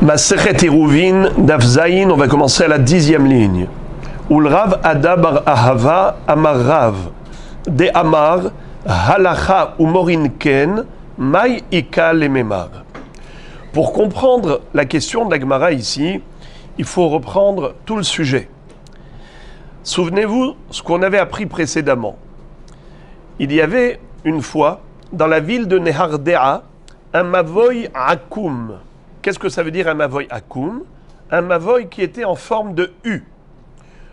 Masechet Eruvin, Daf Zayin, on va commencer à la 10e ligne. Ul Rav Ada bar Ahava Amar Rav de Amar Halacha Umorin Ken Mai Ika Lememar. Pour comprendre la question de la Gemara ici, il faut reprendre tout le sujet. Souvenez-vous ce qu'on avait appris précédemment. Il y avait une fois, dans la ville de Nehardea, un Mavoy Akoum. Qu'est-ce que ça veut dire un Mavoy Akoum? Un Mavoy qui était en forme de U.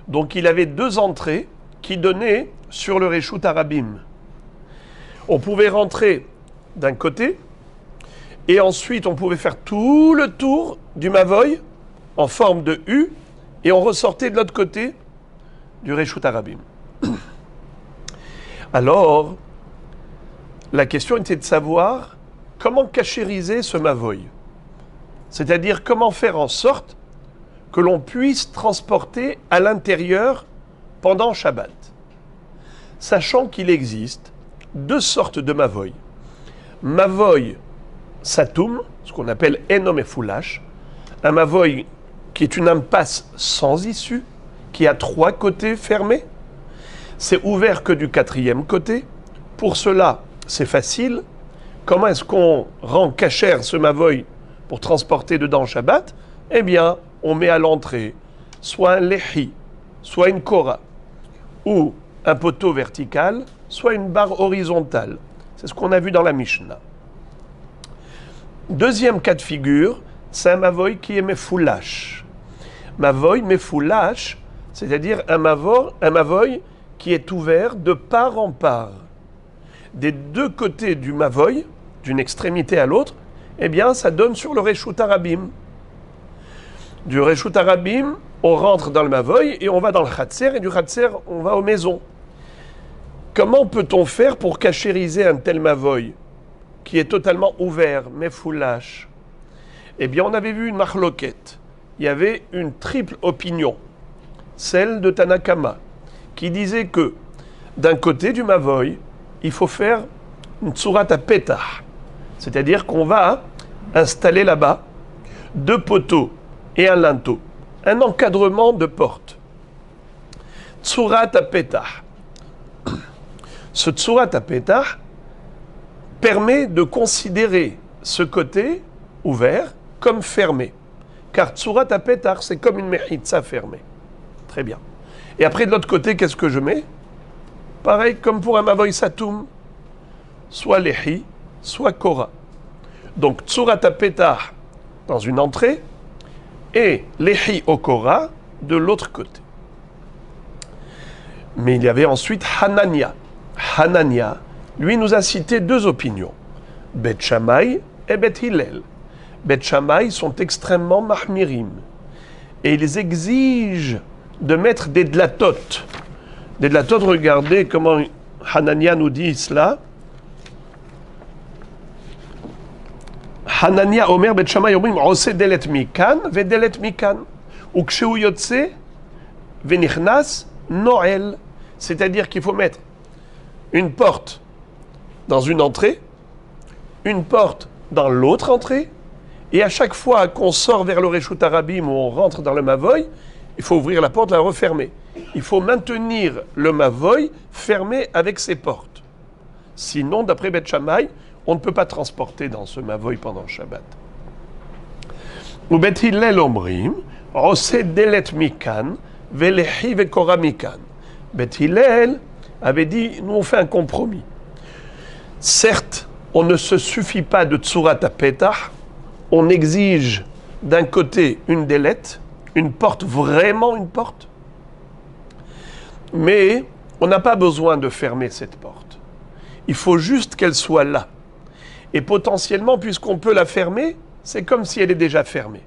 Donc il avait deux entrées qui donnaient sur le Reshut Arabim. On pouvait rentrer d'un côté et ensuite on pouvait faire tout le tour du Mavoy en forme de U et on ressortait de l'autre côté du Reshut Arabim. Alors, la question était de savoir comment cachériser ce Mavoy. C'est-à-dire comment faire en sorte que l'on puisse transporter à l'intérieur pendant Shabbat. Sachant qu'il existe deux sortes de Mavoy. Mavoy Satoum, ce qu'on appelle Enom et Foulash, un Mavoy qui est une impasse sans issue, qui a trois côtés fermés. C'est ouvert que du quatrième côté. Pour cela, c'est facile. Comment est-ce qu'on rend cachère ce Mavoy pour transporter dedans Shabbat? Eh bien, on met à l'entrée soit un lehi, soit une kora, ou un poteau vertical, soit une barre horizontale. C'est ce qu'on a vu dans la Mishnah. Deuxième cas de figure, c'est un Mavoy qui est Mefoulash. Mavoy Mefoulash, c'est-à-dire un Mavoy qui est ouvert de part en part. Des deux côtés du Mavoy, d'une extrémité à l'autre, eh bien, ça donne sur le Reshut Arabim. Du Reshut Arabim, on rentre dans le Mavoy et on va dans le Khatser, et du Khatser, on va aux maisons. Comment peut-on faire pour cachériser un tel Mavoy qui est totalement ouvert, mais foulash? Eh bien, on avait vu une marloquette. Il y avait une triple opinion, celle de Tanakama, qui disait que d'un côté du Mavoy, il faut faire une tsurat à Petah. C'est-à-dire qu'on va installer là-bas deux poteaux et un linteau, un encadrement de porte. Tsurat à Petah. Ce Tsurat à Petah permet de considérer ce côté ouvert comme fermé. Car Tsurat à Petah, c'est comme une mechitza fermée. Très bien. Et après, de l'autre côté, qu'est-ce que je mets? Pareil, comme pour un Mavoy Satoum, soit lehi, soit kora. Donc, Tsurat à Petah dans une entrée et lehi au kora de l'autre côté. Mais il y avait ensuite Hanania. Hanania, lui, nous a cité deux opinions, Bet Shammai et Bet Hillel. Bet Shammai sont extrêmement mahmirim et ils exigent de mettre des dlatot. Des dlatot, regardez comment Hanania nous dit cela. Hanania Omer Bet Shammai omrim ose delet mikan ve delet mikan ou ksheu yotse venichnas noel. C'est-à-dire qu'il faut mettre une porte dans une entrée, une porte dans l'autre entrée, et à chaque fois qu'on sort vers le Reshut Arabim ou on rentre dans le Mavoy, il faut ouvrir la porte, la refermer. Il faut maintenir le Mavoy fermé avec ses portes. Sinon, d'après Bet Shammai, on ne peut pas transporter dans ce Mavoy pendant Shabbat. Ou Bet Hillel omrim, ose delet mikan, velehi vekora mikan. Bet Hillel avait dit, nous on fait un compromis. Certes, on ne se suffit pas de Tsurat à Petah, on exige d'un côté une délette, une porte, vraiment une porte, mais on n'a pas besoin de fermer cette porte. Il faut juste qu'elle soit là. Et potentiellement, puisqu'on peut la fermer, c'est comme si elle est déjà fermée.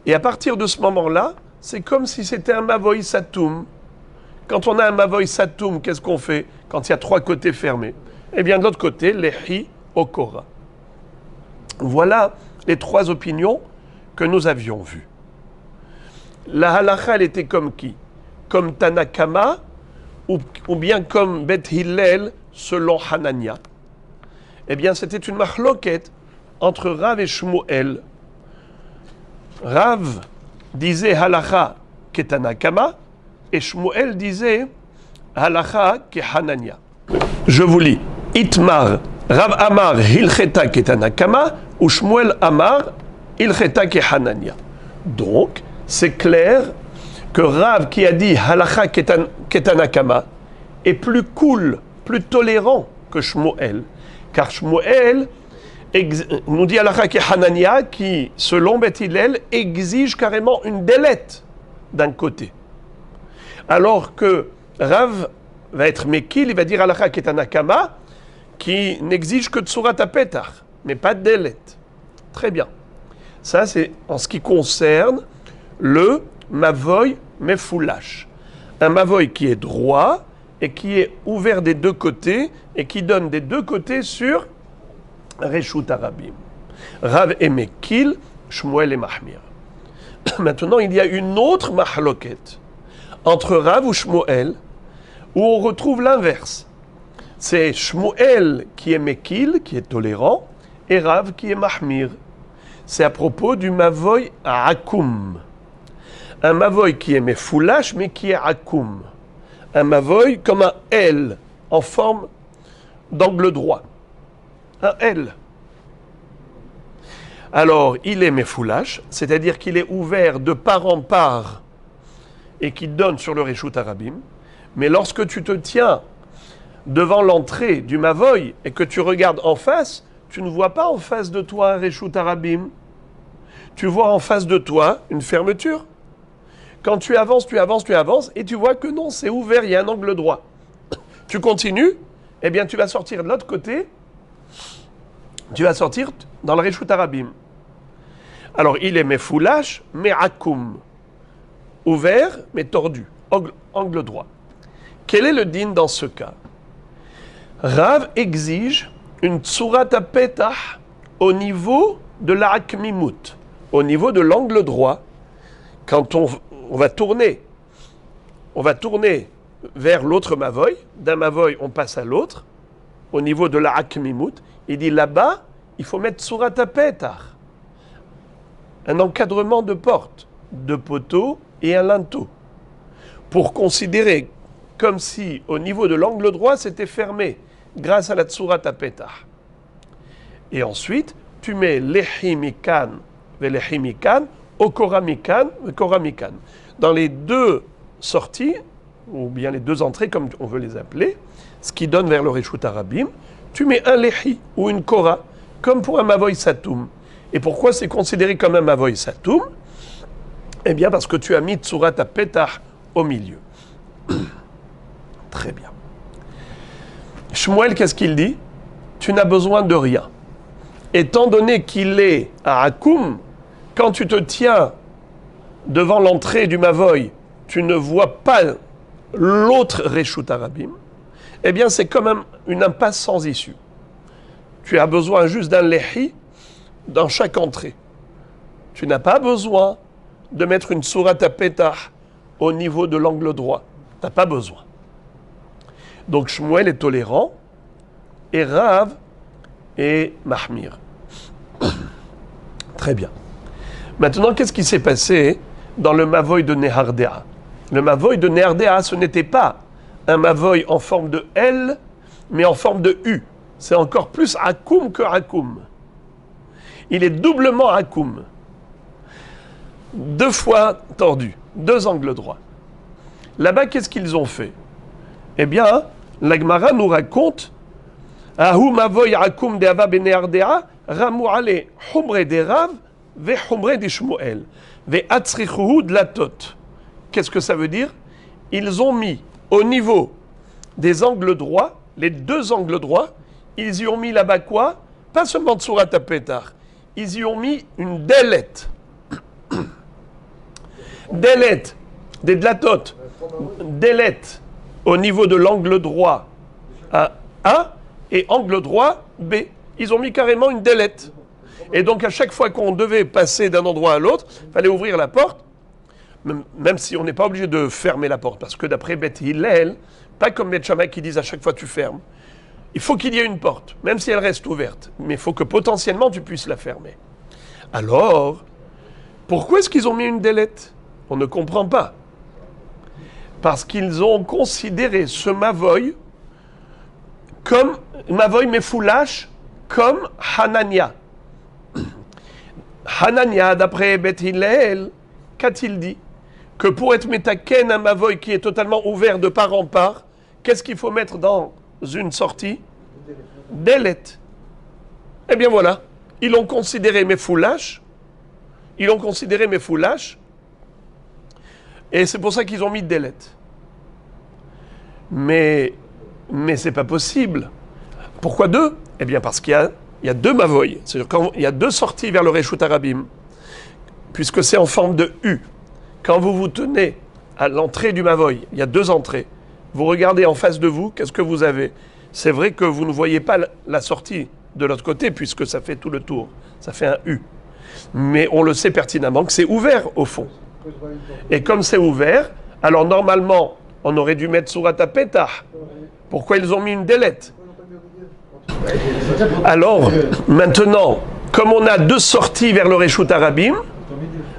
Et à partir de ce moment-là, c'est comme si c'était un Mavoy Satoum. Quand on a un Mavoy Satoum, qu'est-ce qu'on fait quand il y a trois côtés fermés? Eh bien, de l'autre côté, lehi au kora. Voilà les trois opinions que nous avions vues. La halakha, elle était comme qui? Comme Tanakama ou bien comme Bet Hillel selon Hanania. Eh bien, c'était une marloquette entre Rav et Shmuel. Rav disait halacha ketanakama et Shmuel disait halacha kehanania. Je vous lis. Itmar, Rav Amar hilcheta ketanakama ou Shmuel Amar hilcheta kehanania. Donc, c'est clair que Rav qui a dit halacha ketanakama est plus cool, plus tolérant que Shmuel. Car Shmuel nous dit halacha kehanania qui, selon Beth Hillel, exige carrément une délette d'un côté. Alors que Rav va être Mekil, il va dire halacha ketanakama qui n'exige que Tsurat HaPetach, mais pas de délette. Très bien. Ça, c'est en ce qui concerne le Mavoy Mefoulash. Un Mavoy qui est droit et qui est ouvert des deux côtés et qui donne des deux côtés sur Reshut Arabim. Rav et Mekil, Shmuel et Mahmir. Maintenant, il y a une autre mahloket entre Rav ou Shmuel où on retrouve l'inverse. C'est Shmuel qui est Mekil, qui est tolérant, et Rav qui est Mahmir. C'est à propos du Mavoy Akoum. Un Mavoy qui est Mefoulash, mais qui est Akoum. Un Mavoy comme un L, en forme d'angle droit. Un L. Alors, il est Mefoulash, c'est-à-dire qu'il est ouvert de part en part et qui donne sur le Reshut Arabim. Mais lorsque tu te tiens devant l'entrée du Mavoy et que tu regardes en face, tu ne vois pas en face de toi un Reshut Arabim. Tu vois en face de toi une fermeture. Quand tu avances, et tu vois que non, c'est ouvert, il y a un angle droit. Tu continues, eh bien tu vas sortir de l'autre côté, tu vas sortir dans le Reshut Arabim. Alors il est Mefoulash, mais Akoum. Ouvert, mais tordu, angle droit. Quel est le din dans ce cas? Rav exige une Tsurat HaPetach au niveau de la Akmimut, au niveau de l'angle droit. Quand on va tourner vers l'autre Mavoy, d'un Mavoy on passe à l'autre, au niveau de la Akmimut, il dit là-bas, il faut mettre Tsurat HaPetach, un encadrement de porte, de poteau et un linteau, pour considérer comme si au niveau de l'angle droit c'était fermé, grâce à la Tsurat HaPetach. Et ensuite, tu mets Lehimikan, Velehimikan, Okoramikan, Koramikan. Dans les deux sorties, ou bien les deux entrées, comme on veut les appeler, ce qui donne vers le Reshut Arabim, tu mets un Lehi ou une Kora, comme pour un Mavoy Satoum. Et pourquoi c'est considéré comme un Mavoy Satoum? Eh bien, parce que tu as mis Tsurat HaPetach au milieu. Très bien. Shmuel, qu'est-ce qu'il dit? Tu n'as besoin de rien. Étant donné qu'il est à Akoum, quand tu te tiens devant l'entrée du Mavoy, tu ne vois pas l'autre Reshut Arabim, eh bien c'est quand même une impasse sans issue. Tu as besoin juste d'un Lehi dans chaque entrée. Tu n'as pas besoin de mettre une Tsurat HaPetach au niveau de l'angle droit. Tu n'as pas besoin. Donc Shmuel est tolérant, et Rav et Mahmir. Très bien. Maintenant, qu'est-ce qui s'est passé dans le Mavoy de Nehardea? Le Mavoy de Nehardea, ce n'était pas un Mavoy en forme de L, mais en forme de U. C'est encore plus Akoum que Akoum. Il est doublement Akoum. Deux fois tordu, deux angles droits. Là-bas, qu'est-ce qu'ils ont fait? Eh bien, la Gemara nous raconte Ahu Mavoy Akoum de Ava Benehardea, Ramu Ale Humre de Rav, Ve Humre de Shmuel, Ve Atzrichuhu de Latot. Qu'est-ce que ça veut dire? Ils ont mis au niveau des angles droits, les deux angles droits, ils y ont mis là-bas quoi? Pas seulement Tsurat HaPetach, ils y ont mis une délette. Délette, des dlatot, délette au niveau de l'angle droit A et angle droit B. Ils ont mis carrément une délette. Et donc à chaque fois qu'on devait passer d'un endroit à l'autre, il fallait ouvrir la porte, même si on n'est pas obligé de fermer la porte, parce que d'après Beth Hillel, pas comme Beth Shammai qui disent à chaque fois tu fermes, il faut qu'il y ait une porte, même si elle reste ouverte, mais il faut que potentiellement tu puisses la fermer. Alors, Pourquoi est-ce qu'ils ont mis une délette? On ne comprend pas. Parce qu'ils ont considéré ce mavoy comme mavoy mefoulash, comme Hanania. Hanania, d'après Beth Hillel, qu'a-t-il dit? Que pour être metaken, un mavoy qui est totalement ouvert de part en part, qu'est-ce qu'il faut mettre dans une sortie? Délette. Eh bien voilà, ils l'ont considéré mefoulash, et c'est pour ça qu'ils ont mis délette. Mais c'est pas possible. Pourquoi deux? Eh bien parce qu'il y a deux mavoy. C'est-à-dire quand il y a deux sorties vers le Reshut Arabim, puisque c'est en forme de U. Quand vous vous tenez à l'entrée du mavoy, il y a deux entrées. Vous regardez en face de vous, qu'est-ce que vous avez? C'est vrai que vous ne voyez pas la sortie de l'autre côté, puisque ça fait tout le tour. Ça fait un U. Mais on le sait pertinemment que c'est ouvert au fond. Et comme c'est ouvert, alors normalement, on aurait dû mettre Surat Petah. Pourquoi ils ont mis une délette? Alors, maintenant, comme on a deux sorties vers le Reshut Arabim,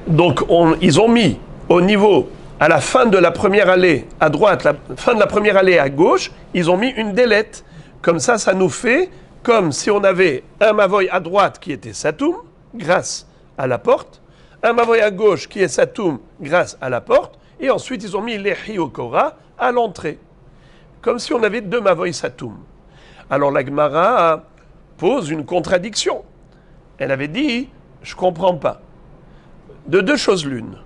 donc ils ont mis au niveau, à la fin de la première allée à droite, la fin de la première allée à gauche, ils ont mis une délette. Comme ça nous fait comme si on avait un mavoy à droite qui était Satoum, grâce à la porte, un mavoy à gauche qui est Satoum, grâce à la porte, et ensuite ils ont mis Lehi Okora à l'entrée. Comme si on avait deux mavoy Satoum. Alors la Gemara pose une contradiction. Elle avait dit, je ne comprends pas. De deux choses l'une.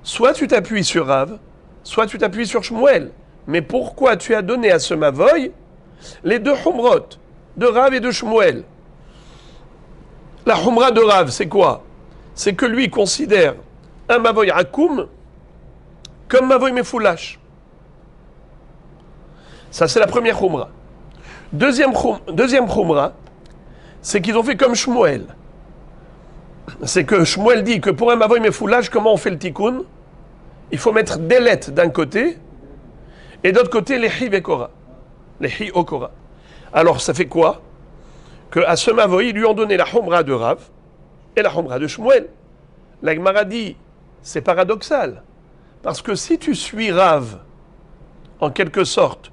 Soit tu t'appuies sur Rav, soit tu t'appuies sur Shmuel. Mais pourquoi tu as donné à ce mavoy les deux humrot, de Rav et de Shmuel? La humra de Rav, c'est quoi? C'est que lui considère un mavoy akoum comme mavoy mefoulash. Ça, c'est la première humra. Deuxième humra, c'est qu'ils ont fait comme Shmuel. C'est que Shmuel dit que pour un mavoy mefoulash, comment on fait le tikkun? Il faut mettre délette d'un côté, et d'autre côté, les hi okora. Alors, ça fait quoi? Qu'à ce mavoy, ils lui ont donné la humra de Rav et la humra de Shmuel. La Gemara dit, c'est paradoxal. Parce que si tu suis Rav, en quelque sorte,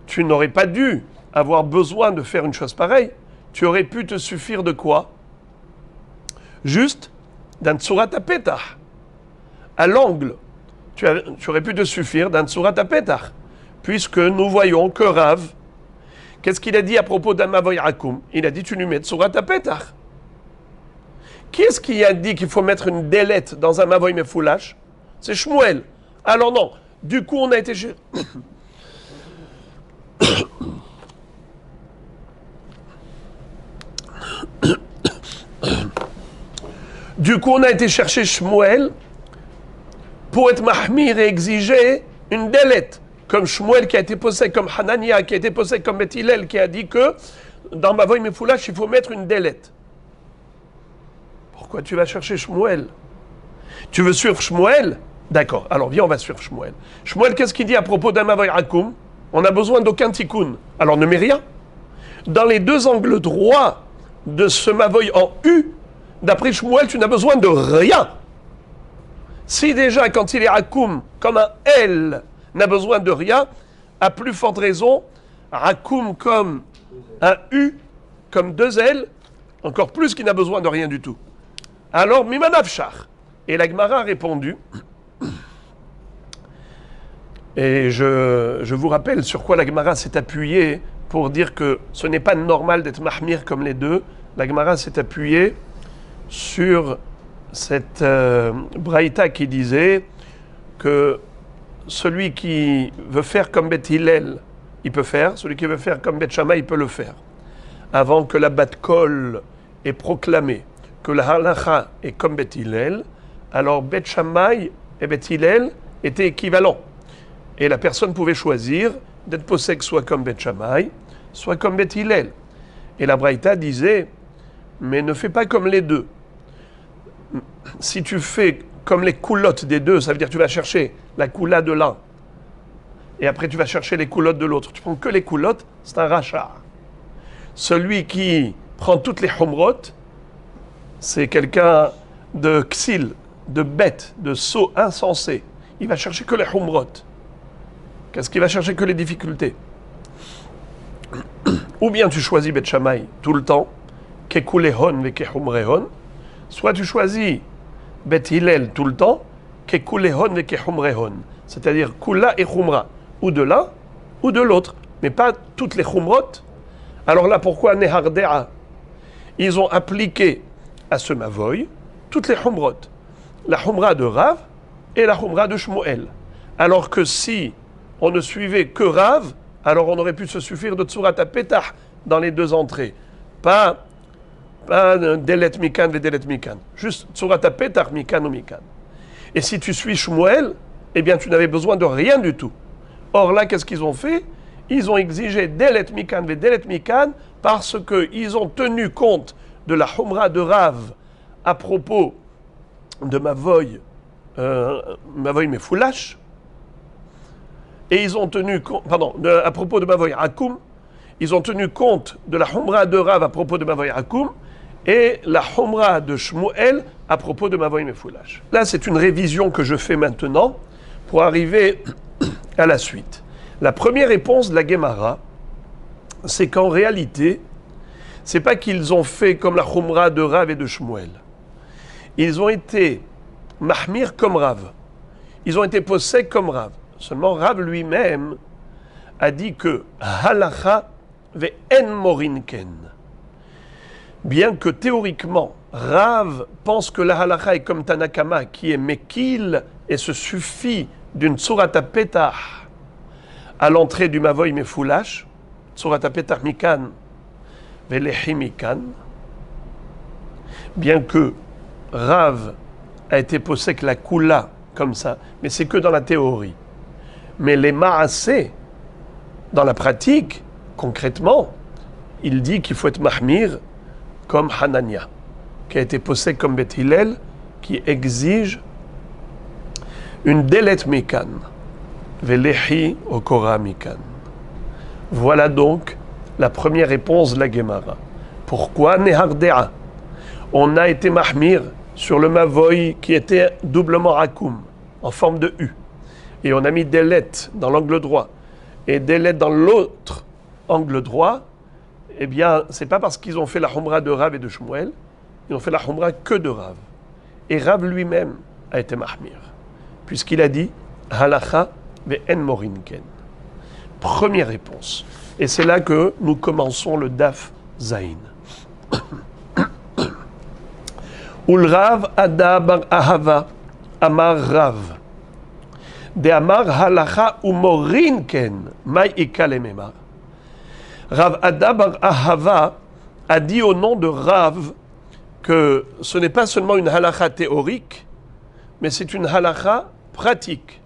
tu n'aurais pas dû avoir besoin de faire une chose pareille. Tu aurais pu te suffire de quoi? Juste d'un Tsurat Petah. À l'angle, tu aurais pu te suffire d'un Tsurat Petah. Puisque nous voyons que Rav, qu'est-ce qu'il a dit à propos d'un mavoy akoum? Il a dit, tu lui mets Tsurat Petah. Qui est-ce qui a dit qu'il faut mettre une délette dans un mavoy mefoulash? C'est Shmuel. Alors non, du coup on a été... Du coup, on a été chercher Shmuel pour être mahmir et exiger une délette. Comme Shmuel qui a été posé comme Hanania, qui a été posé comme Beth Hillel, qui a dit que dans Mavoy Mefoulash, il faut mettre une délette. Pourquoi tu vas chercher Shmuel? Tu veux suivre Shmuel? D'accord, alors viens, on va suivre Shmuel. Shmuel, qu'est-ce qu'il dit à propos d'un Mavoy Akoum? On n'a besoin d'aucun tikkun. Alors ne mets rien. Dans les deux angles droits de ce Mavoy en U, d'après Shmuel, tu n'as besoin de rien. Si déjà, quand il est Akoum, comme un L, n'a besoin de rien, à plus forte raison, Akoum comme un U, comme deux L, encore plus qu'il n'a besoin de rien du tout. Alors, Mimanavchar. Et la Gemara a répondu, et je vous rappelle sur quoi la Gemara s'est appuyée pour dire que ce n'est pas normal d'être mahmir comme les deux. La Gemara s'est appuyée sur cette braïta qui disait que celui qui veut faire comme Beth Hillel, il peut faire, celui qui veut faire comme Beth Shammai, il peut le faire. Avant que la Bat Kol ait proclamé que la halacha est comme Beth Hillel, alors Beth Shammai et Beth Hillel étaient équivalents. Et la personne pouvait choisir d'être possède soit comme Beth Shammai, soit comme Beth Hillel. Et la braïta disait, mais ne fais pas comme les deux. Si tu fais comme les coulottes des deux, ça veut dire que tu vas chercher la coula de l'un, et après tu vas chercher les coulottes de l'autre. Tu prends que les coulottes, c'est un rachat. Celui qui prend toutes les humrot, c'est quelqu'un de ksil, de bête, de sot insensé, il va chercher que les humrot. Qu'est-ce qu'il va chercher que les difficultés? Ou bien tu choisis Bet Shammai tout le temps, kekulehon ve kehumrehon, soit tu choisis Bet Hillel tout le temps, kekulehon ve kehumrehon, c'est-à-dire kula et humra, ou de l'un ou de l'autre, mais pas toutes les humrot. Alors là, pourquoi Nehardea? Ils ont appliqué à ce mavoy toutes les humrot, la humra de Rav et la humra de Shmuel. Alors que si on ne suivait que Rav, alors on aurait pu se suffire de Tsurat HaPetah dans les deux entrées. Pas Delet Mikan ve Delet Mikan. Juste Tsurat HaPetah Mikan ou Mikan. Et si tu suis Shmuel, eh bien tu n'avais besoin de rien du tout. Or là, qu'est-ce qu'ils ont fait? Ils ont exigé Delet Mikan ve Delet Mikan parce qu'ils ont tenu compte de la Humra de Rav à propos de Mavoy Mefoulash. Et ils ont tenu compte, à propos de Mavoy Akoum, ils ont tenu compte de la Humra de Rav à propos de Mavoy Akoum et la Humra de Shmuel à propos de Mavoy Mefoulash. Là, c'est une révision que je fais maintenant pour arriver à la suite. La première réponse de la Gemara, c'est qu'en réalité, c'est pas qu'ils ont fait comme la Humra de Rav et de Shmuel. Ils ont été mahmir comme Rav. Ils ont été possèdés comme Rav. Seulement, Rav lui-même a dit que halacha ve'en morinken. Bien que théoriquement, Rav pense que la halacha est comme Tanakama, qui est mekil et se suffit d'une tsurat HaPetah à l'entrée du mavoy mefoulash, tsurat HaPetah mikan ve'lehi mikan. Bien que Rav a été possède la kula comme ça, mais c'est que dans la théorie. Mais les ma'aseh, dans la pratique, concrètement, il dit qu'il faut être mahmir comme Hanania, qui a été possède comme Bet Hillel, qui exige une delet mikan, velehi okora mikan. Voilà donc la première réponse de la Gemara. Pourquoi Nehardea? On a été mahmir sur le mavoy qui était doublement rakoum, en forme de U. Et on a mis delet dans l'angle droit et delet dans l'autre angle droit. Eh bien, c'est pas parce qu'ils ont fait la humra de Rav et de Shmuel, ils ont fait la humra que de Rav. Et Rav lui-même a été mahmir, puisqu'il a dit halacha ve'en morinken. Première réponse. Et c'est là que nous commençons le daf zayin. Ul Rav ada bar ahava amar Rav. De amar halacha u morinken mai ikalememar. Rav Ada bar Ahava a dit au nom de Rav que ce n'est pas seulement une halacha théorique, mais c'est une halacha pratique.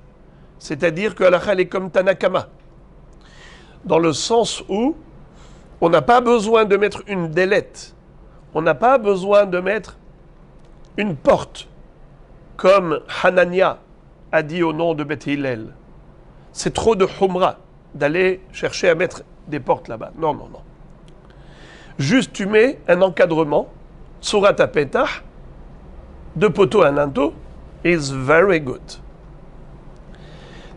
C'est-à-dire que halacha elle est comme Tanakama, dans le sens où on n'a pas besoin de mettre une délette, on n'a pas besoin de mettre une porte, comme Hanania a dit au nom de Beth Hillel. C'est trop de humra d'aller chercher à mettre des portes là-bas. Non, non, non. Juste tu mets un encadrement, Tsurat HaPetah, 2 poteaux, un linteau, is very good.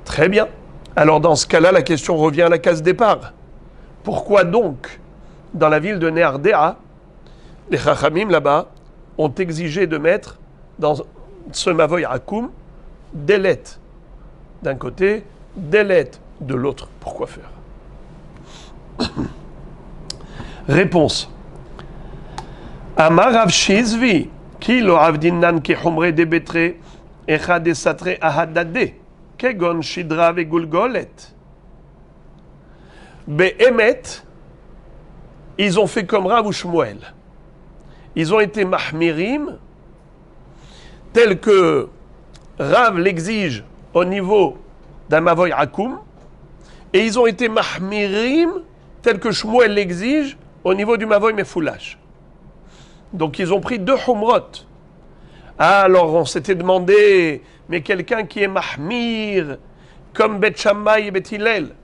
Très bien. Alors dans ce cas-là, la question revient à la case départ. Pourquoi donc, dans la ville de Nehardea, les Chachamim là-bas ont exigé de mettre dans ce Mavoy Akoum delet d'un côté, delet de l'autre? Pourquoi faire? Réponse. Amar Rav Shizvi, ki lo avdinan ki humre de betre, echa de satre ahadade, kegon shidra ve gulgolet. Be'emet, ils ont fait comme Rav ou Shmuel. Ils ont été mahmirim, tel que Rav l'exige au niveau d'un mavoy akoum, et ils ont été mahmirim, tel que Shmuel l'exige au niveau du mavoy mefoulash. Donc ils ont pris 2 humrot. Ah, alors on s'était demandé, mais quelqu'un qui est mahmir, comme Bet Shammai et Bet Hillel,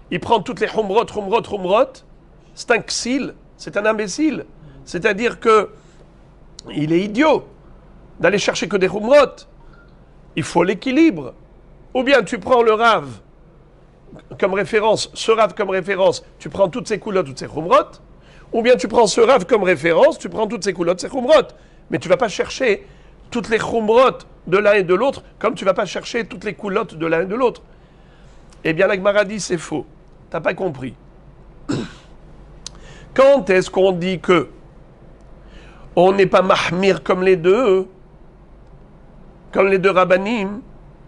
il prend toutes les humrot, c'est un ksil, c'est un imbécile. C'est-à-dire que il est idiot d'aller chercher que des Khumrot. Il faut l'équilibre. Ou bien tu prends le Rav comme référence, ce Rav comme référence, tu prends toutes ces coulottes, toutes ces Khumrot. Ou bien tu prends ce Rav comme référence, tu prends toutes ces coulottes, ces Khumrot. Mais tu ne vas pas chercher toutes les Khumrot de l'un et de l'autre, comme tu ne vas pas chercher toutes les coulottes de l'un et de l'autre. Eh bien, la Gemara dit c'est faux. Tu n'as pas compris. Quand est-ce qu'on dit que on n'est pas mahmir comme les deux rabbanim?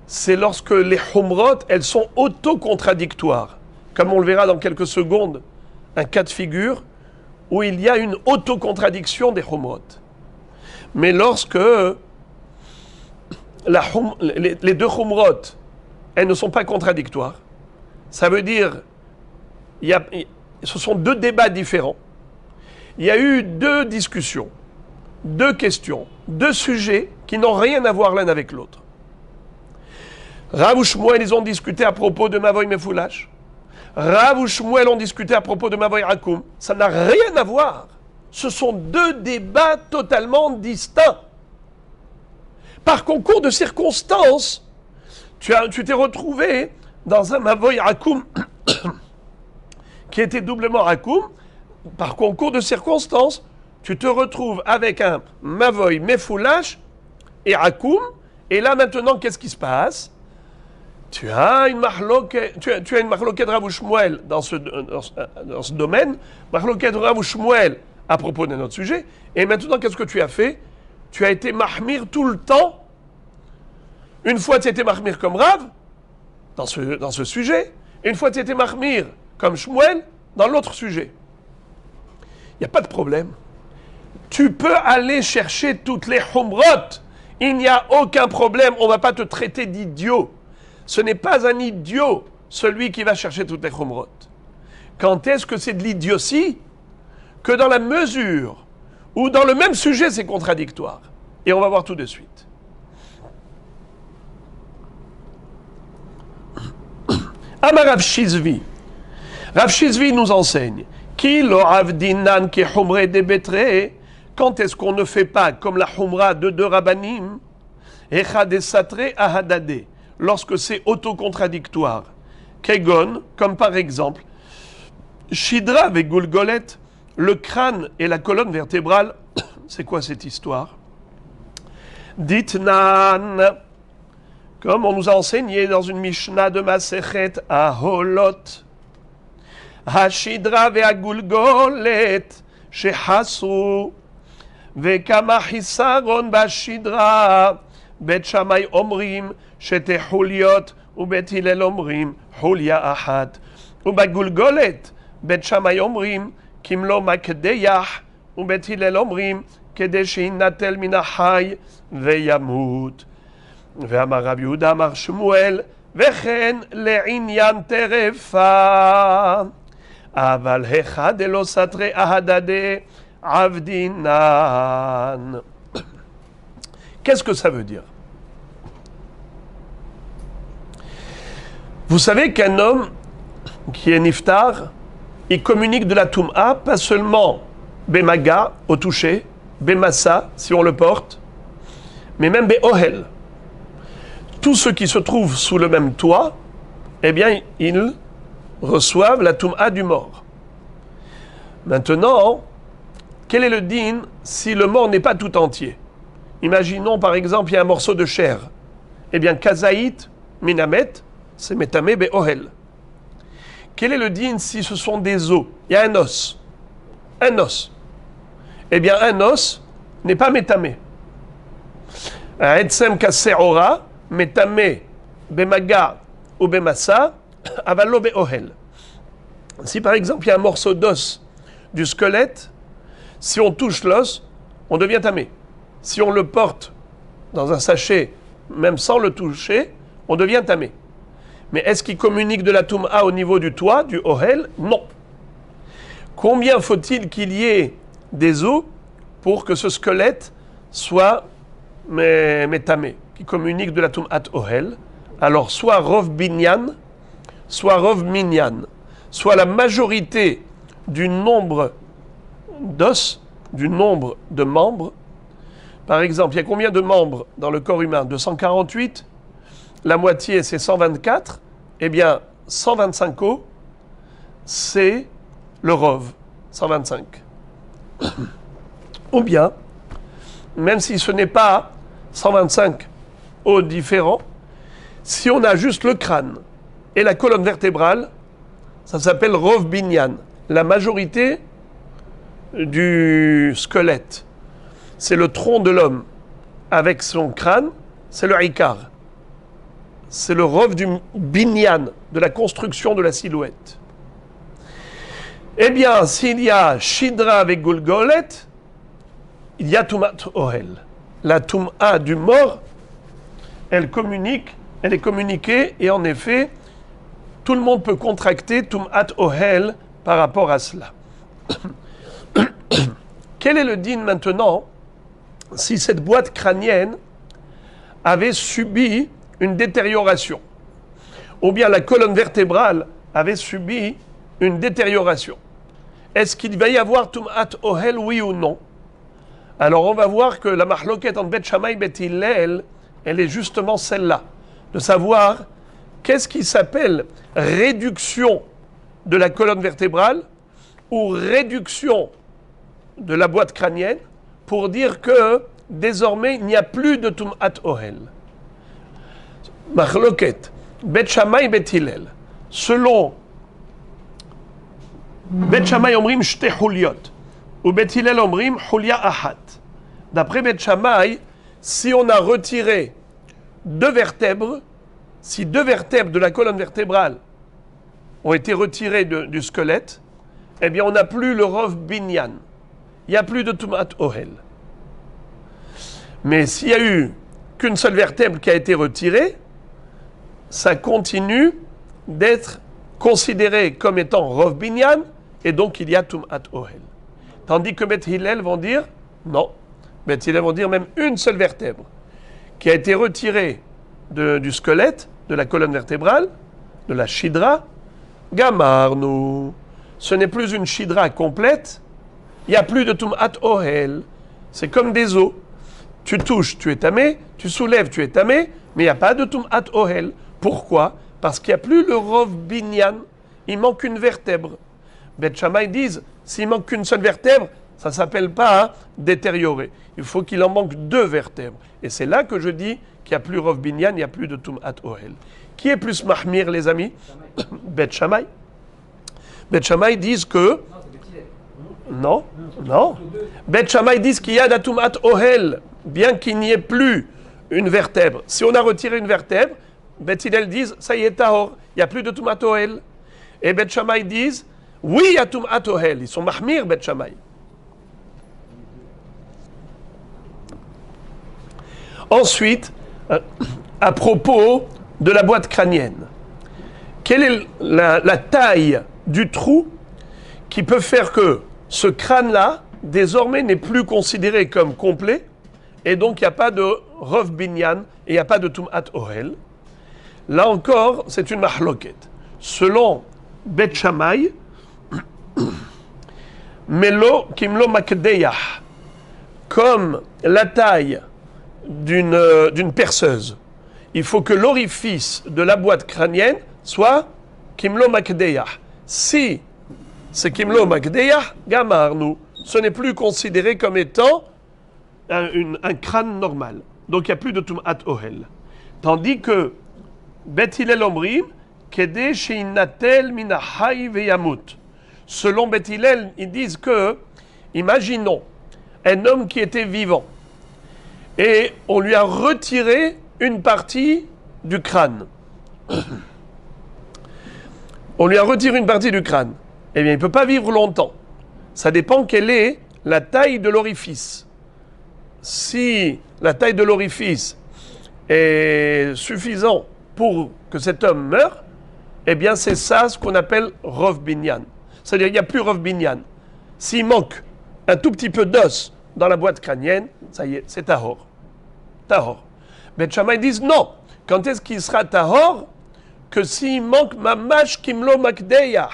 C'est lorsque les Khumrot, elles sont auto-contradictoires. Comme on le verra dans quelques secondes, un cas de figure où il y a une auto-contradiction des Khumrot. Mais lorsque les deux Khumrot, elles ne sont pas contradictoires, ça veut dire ce sont deux débats différents. Il y a eu deux discussions, deux questions, deux sujets qui n'ont rien à voir l'un avec l'autre. Rav ou Shmuel, ils ont discuté à propos de Mavoy Mefoulash. Rav ou Shmuel ont discuté à propos de Mavoy Akoum. Ça n'a rien à voir. Ce sont deux débats totalement distincts. Par concours de circonstances, tu t'es retrouvé dans un Mavoy Akoum qui était doublement Akoum. Par concours de circonstances, tu te retrouves avec un Mavoy Mefoulash et Akoum. Et là maintenant, qu'est-ce qui se passe? Tu as une marloquette de Rav ou Shmuel dans ce domaine, marloquette de Rav ou Shmuel à propos d'un autre sujet. Et maintenant, qu'est-ce que tu as fait? Tu as été mahmir tout le temps. Une fois, tu étais mahmir comme Rav, dans ce sujet. Et une fois, tu étais mahmir comme Shmuel, dans l'autre sujet. Il n'y a pas de problème. Tu peux aller chercher toutes les Khumrot. Il n'y a aucun problème. On ne va pas te traiter d'idiot. Ce n'est pas un idiot, celui qui va chercher toutes les Khumrot. Quand est-ce que c'est de l'idiotie? Que dans la mesure où dans le même sujet c'est contradictoire. Et on va voir tout de suite. Amar Rav Shizvi. Rav Shizvi nous enseigne Ki lo avdinan ki humre de betre. Quand est-ce qu'on ne fait pas comme la humra de deux rabbanim? Echad satre ahadade. Lorsque c'est autocontradictoire. Kegon, comme par exemple, Shidra avec Gulgolet, le crâne et la colonne vertébrale. C'est quoi cette histoire? Ditnan, comme on nous a enseigné dans une Mishnah de Masechet Aholot, Hashidra ve'agulgolet shehasu ve'kama hisaron bashidra bet shamay omrim shete huliot ubet hillel omrim hulia achat ובגולגולת בית שמאי אומרים כמלוא מקדח ובית הלל אומרים כדי שיינטל מן החי וימות. ואמר רב יהודה אמר שמואל וכן לעניין טרפה אבל אחד דלא סתרי אהדדה עבדינן. Qu'est-ce que ça veut dire? Vous savez qu'un homme qui est niftar, il communique de la toum'a, pas seulement bemaga, au toucher, bemassa, si on le porte, mais même be'ohel. Tous ceux qui se trouvent sous le même toit, eh bien, ils reçoivent la toum'a du mort. Maintenant, quel est le din si le mort n'est pas tout entier? Imaginons par exemple, il y a un morceau de chair. Eh bien, kazaït, minamet, c'est metame be'ohel. Quel est le din si ce sont des os? Il y a un os. Un os. Eh bien, un os n'est pas métamé. Un etsem kaseora, métamé bemaga ou bemassa, avalo be'ohel. Si par exemple il y a un morceau d'os du squelette, si on touche l'os, on devient tamé. Si on le porte dans un sachet, même sans le toucher, on devient tamé. Mais est-ce qu'il communique de la toum'a au niveau du toit, du ohel? Non. Combien faut-il qu'il y ait des os pour que ce squelette soit métamé, qui communique de la toum'at ohel? Alors, soit rov binyan, soit rov minyan, soit la majorité du nombre d'os, du nombre de membres, Par exemple, il y a combien de membres dans le corps humain? 248. La moitié, c'est 124. Eh bien, 125 os, c'est le rov. 125. Ou bien, même si ce n'est pas 125 os différents, si on a juste le crâne et la colonne vertébrale, ça s'appelle rov binyan. La majorité du squelette, c'est le tronc de l'homme avec son crâne, c'est le ikar. C'est le rov du binyan, de la construction de la silhouette. Eh bien, s'il y a shidra avec gulgolet, il y a tumat ohel. La tum'a du mort, elle est communiquée, et en effet, tout le monde peut contracter tumat ohel par rapport à cela. Quel est le din maintenant si cette boîte crânienne avait subi une détérioration, ou bien la colonne vertébrale avait subi une détérioration? Est-ce qu'il va y avoir Tum'at Ohel, oui ou non? Alors on va voir que la mahloket entre Bet Shammai et Bet Hillel, elle est justement celle-là, de savoir qu'est-ce qui s'appelle réduction de la colonne vertébrale ou réduction de la boîte crânienne pour dire que désormais il n'y a plus de Tum'at Ohel. Mahloket, Bet Shammai, Bet Hillel. Selon Bet Shammai omrim shte huliot, ou Bet Hillel omrim hulia ahat. D'après Bet Shammai, si on a retiré 2 vertèbres, si 2 vertèbres de la colonne vertébrale ont été retirées du squelette, eh bien on n'a plus le rov binyan. Il n'y a plus de tumat ohel. Mais s'il n'y a eu qu'une seule vertèbre qui a été retirée, ça continue d'être considéré comme étant rov binyan, et donc il y a tumat ohel. Tandis que Bet Hillel vont dire non. Bet Hillel vont dire même une seule vertèbre qui a été retirée du squelette, de la colonne vertébrale, de la shidra, gamarnu. Ce n'est plus une shidra complète, il n'y a plus de tumat ohel. C'est comme des os. Tu touches, tu es tamé, tu soulèves, tu es tamé, mais il n'y a pas de tumat ohel. Pourquoi? Parce qu'il n'y a plus le rov binyan, il manque une vertèbre. Bet Shammai disent, s'il manque qu'une seule vertèbre, ça ne s'appelle pas détériorer. Il faut qu'il en manque 2 vertèbres. Et c'est là que je dis qu'il n'y a plus rov binyan, il n'y a plus de tumat ohel. Qui est plus mahmir, les amis? Bet Shammai. Bet Shammai disent que... Non, non. Bet Shammai disent qu'il y a de la tumat ohel, bien qu'il n'y ait plus une vertèbre. Si on a retiré une vertèbre, Bet Hillel disent, ça y est, tahor, il n'y a plus de tumat ohel. Et Bet Shammai disent, oui, il y a tumat ohel. Ils sont mahmir, Bet Shammai. Ensuite, à propos de la boîte crânienne, quelle est la taille du trou qui peut faire que ce crâne-là, désormais, n'est plus considéré comme complet, et donc il n'y a pas de rov binyan, et il n'y a pas de tumat ohel? Là encore, c'est une mahloket. Selon Bet Shammai, Melo kimlo makdeyah, comme la taille d'une perceuse, il faut que l'orifice de la boîte crânienne soit kimlo makdeyah. Si c'est kimlo makdeyah, gamarnu, ce n'est plus considéré comme étant un crâne normal. Donc il n'y a plus de tumat ohel. Tandis que Bet Hillel omrim, kede sheinatel mina hay veyamut. Selon Bet Hillel, ils disent que, imaginons un homme qui était vivant et on lui a retiré une partie du crâne. On lui a retiré une partie du crâne. Eh bien, il ne peut pas vivre longtemps. Ça dépend quelle est la taille de l'orifice. Si la taille de l'orifice est suffisante pour que cet homme meure, eh bien c'est ça ce qu'on appelle rov binyan. C'est-à-dire qu'il n'y a plus rov binyan. S'il manque un tout petit peu d'os dans la boîte crânienne, ça y est, c'est tahor. Tahor. Bet Shammai disent non. Quand est-ce qu'il sera tahor? Que s'il manque mamash kimlo makdeyah,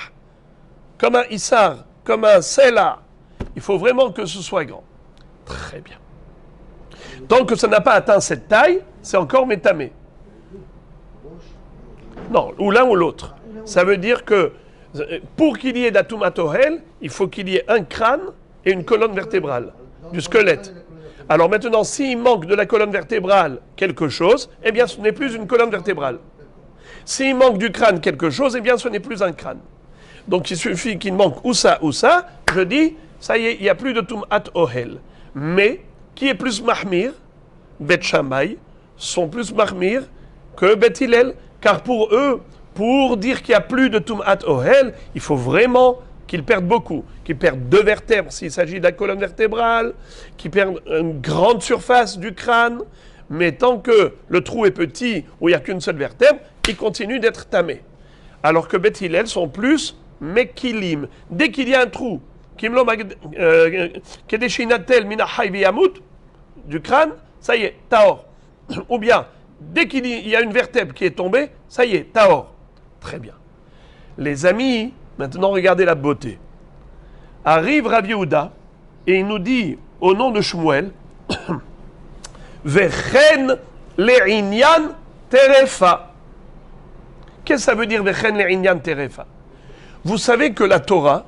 comme un issar, comme un sela, il faut vraiment que ce soit grand. Très bien. Tant que ça n'a pas atteint cette taille, c'est encore métamé. Non, ou l'un ou l'autre. Ça veut dire que pour qu'il y ait d'Atumat Ohel, il faut qu'il y ait un crâne et une colonne vertébrale, du squelette. Alors maintenant, s'il manque de la colonne vertébrale quelque chose, eh bien ce n'est plus une colonne vertébrale. S'il manque du crâne quelque chose, eh bien ce n'est plus un crâne. Donc il suffit qu'il manque ou ça, je dis, ça y est, il n'y a plus de Tumat Ohel. Mais, qui est plus Mahmir? Bet Shammai sont plus Mahmir que Bet Hillel, car pour eux, pour dire qu'il n'y a plus de Tumat Ohel, il faut vraiment qu'ils perdent beaucoup, qu'ils perdent 2 vertèbres s'il s'agit de la colonne vertébrale, qu'ils perdent une grande surface du crâne, mais tant que le trou est petit, où il n'y a qu'une seule vertèbre, il continue d'être tamé. Alors que Bet Hillel sont plus Mekilim. Dès qu'il y a un trou, Kedeshinatel Minachai Viyamut, du crâne, ça y est, Taor. Ou bien, dès qu'il y a une vertèbre qui est tombée, ça y est, Taor. Très bien. Les amis, maintenant regardez la beauté. Arrive Rav Yehuda et il nous dit, au nom de Shmuel, Vechen le'inyan terefa. Qu'est-ce que ça veut dire Vechen le'inyan terefa? Vous savez que la Torah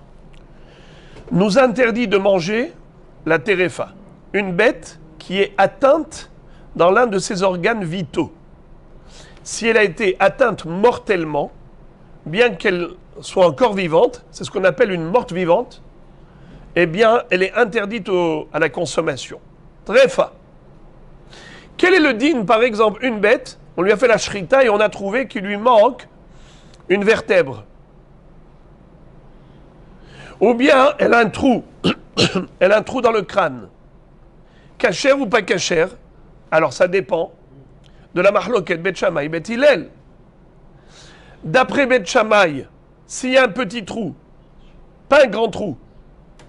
nous interdit de manger la terefa, une bête qui est atteinte dans l'un de ses organes vitaux. Si elle a été atteinte mortellement, bien qu'elle soit encore vivante, c'est ce qu'on appelle une morte vivante, eh bien, elle est interdite à la consommation. Trefa. Quel est le din, par exemple, une bête, on lui a fait la shrita et on a trouvé qu'il lui manque une vertèbre. Ou bien, elle a un trou. Elle a un trou dans le crâne. Kasher ou pas kasher? Alors, ça dépend de la mahloket Bet Shammai, Bet Hillel. D'après Bet Shammai, s'il y a un petit trou, pas un grand trou,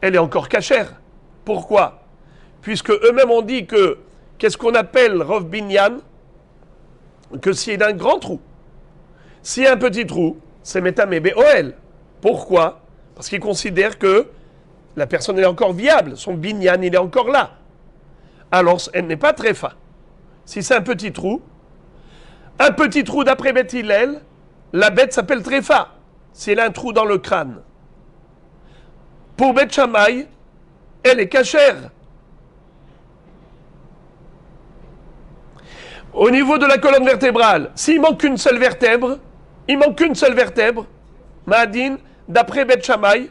elle est encore kasher. Pourquoi? Puisque eux-mêmes ont dit que, qu'est-ce qu'on appelle Rov Binyan? Que s'il y a un grand trou. S'il y a un petit trou, c'est Metamé Be'oel. Pourquoi? Parce qu'ils considèrent que la personne est encore viable, son Binyan, il est encore là. Alors, elle n'est pas très fin. Si c'est un petit trou d'après Bet Hillel, la bête s'appelle Tréfa, si elle a un trou dans le crâne. Pour Bet Shammai, elle est cachère. Au niveau de la colonne vertébrale, s'il manque qu'une seule vertèbre, Ma'adin, d'après Bet Shammai,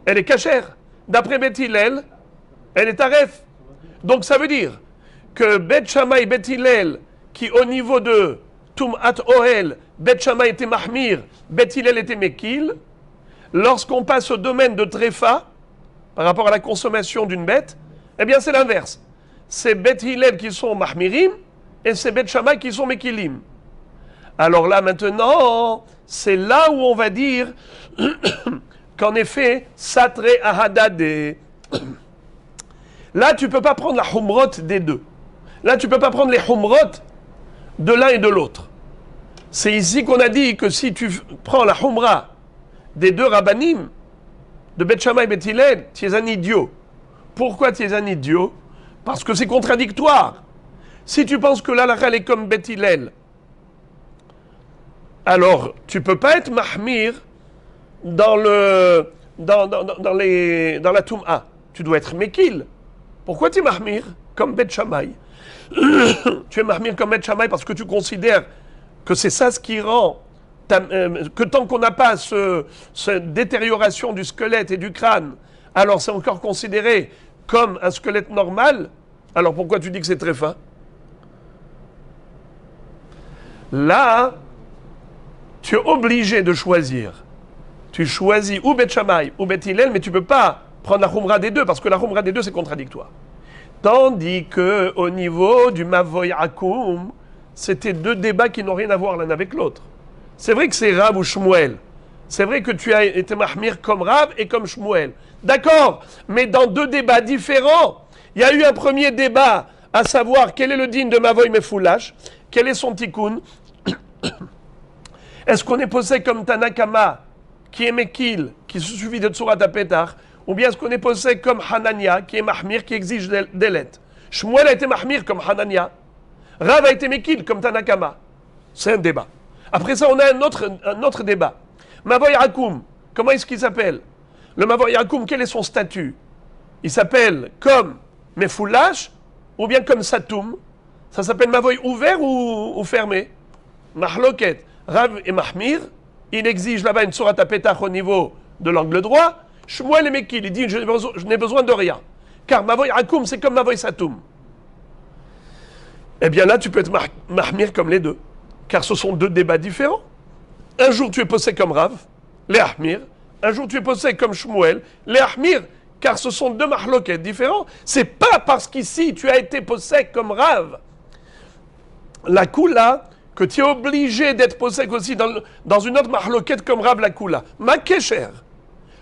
elle est cachère. D'après Bet Hillel, elle est taref. Donc ça veut dire que Bet Shammai, Bet Hillel, qui au niveau de Tum'at Ohel, Bet Shammai était Mahmir, Bet Hillel était Mekil, lorsqu'on passe au domaine de Tréfa, par rapport à la consommation d'une bête, eh bien c'est l'inverse. C'est Bet Hillel qui sont Mahmirim, et c'est Bet Shammai qui sont Mekilim. Alors là maintenant, c'est là où on va dire qu'en effet, Satre Ahadade. Là, tu ne peux pas prendre la humrot des deux. Là, tu ne peux pas prendre les humrot de l'un et de l'autre. C'est ici qu'on a dit que si tu prends la humra des deux rabbanim, de Bet Shammai et Bet Hillel, tu es un idiot. Pourquoi tu es un idiot? Parce que c'est contradictoire. Si tu penses que l'halakha est comme Bet Hillel, alors tu ne peux pas être mahmir dans la Tum'a. Tu dois être mekil. Pourquoi tu es mahmir comme Bet Shammai? Tu es mahmir comme Bet Shammai parce que tu considères que c'est ça ce qui rend que tant qu'on n'a pas cette détérioration du squelette et du crâne, alors c'est encore considéré comme un squelette normal. Alors pourquoi tu dis que c'est très fin? Là, tu es obligé de choisir. Tu choisis ou Bet Shammai ou Bet Hillel, mais tu ne peux pas prendre la Khumra des deux, parce que la Khumra des deux, c'est contradictoire. Tandis que au niveau du Mavoy Akoum, c'était deux débats qui n'ont rien à voir l'un avec l'autre. C'est vrai que c'est Rav ou Shmuel. C'est vrai que tu as été mahmir comme Rav et comme Shmuel. D'accord, mais dans deux débats différents. Il y a eu un premier débat, à savoir quel est le digne de Mavoy Mefoulash, quel est son tikkun. Est-ce qu'on est posé comme Tanakama, qui est Mekil, qui se suffit de Tsurat Apetar, ou bien est-ce qu'on est posé comme Hanania, qui est Mahmir, qui exige d'Elet? Shmuel a été mahmir comme Hanania. Rav a été mekil comme Tanakama. C'est un débat. Après ça, on a un autre débat. Mavoy Hakoum, comment est-ce qu'il s'appelle? Le Mavoy Hakoum, quel est son statut? Il s'appelle comme Mefoulash ou bien comme Satoum. Ça s'appelle Mavoy ouvert ou fermé? Mahloket. Rav et Mahmir, il exige là-bas une sourate à pétach au niveau de l'angle droit. Shmuel et Mekil, il dit je n'ai besoin de rien. Car Mavoy Hakoum, c'est comme Mavoy Satoum. Eh bien là, tu peux être Mahmir comme les deux. Car ce sont deux débats différents. Un jour, tu es posé comme Rav, les Ahmir. Un jour, tu es posé comme Shmuel, les Ahmir. Car ce sont deux mahloquettes différents. C'est pas parce qu'ici, tu as été posé comme Rav, la Kula, que tu es obligé d'être posé aussi dans une autre mahloquette comme Rav la Kula. Ma kesher.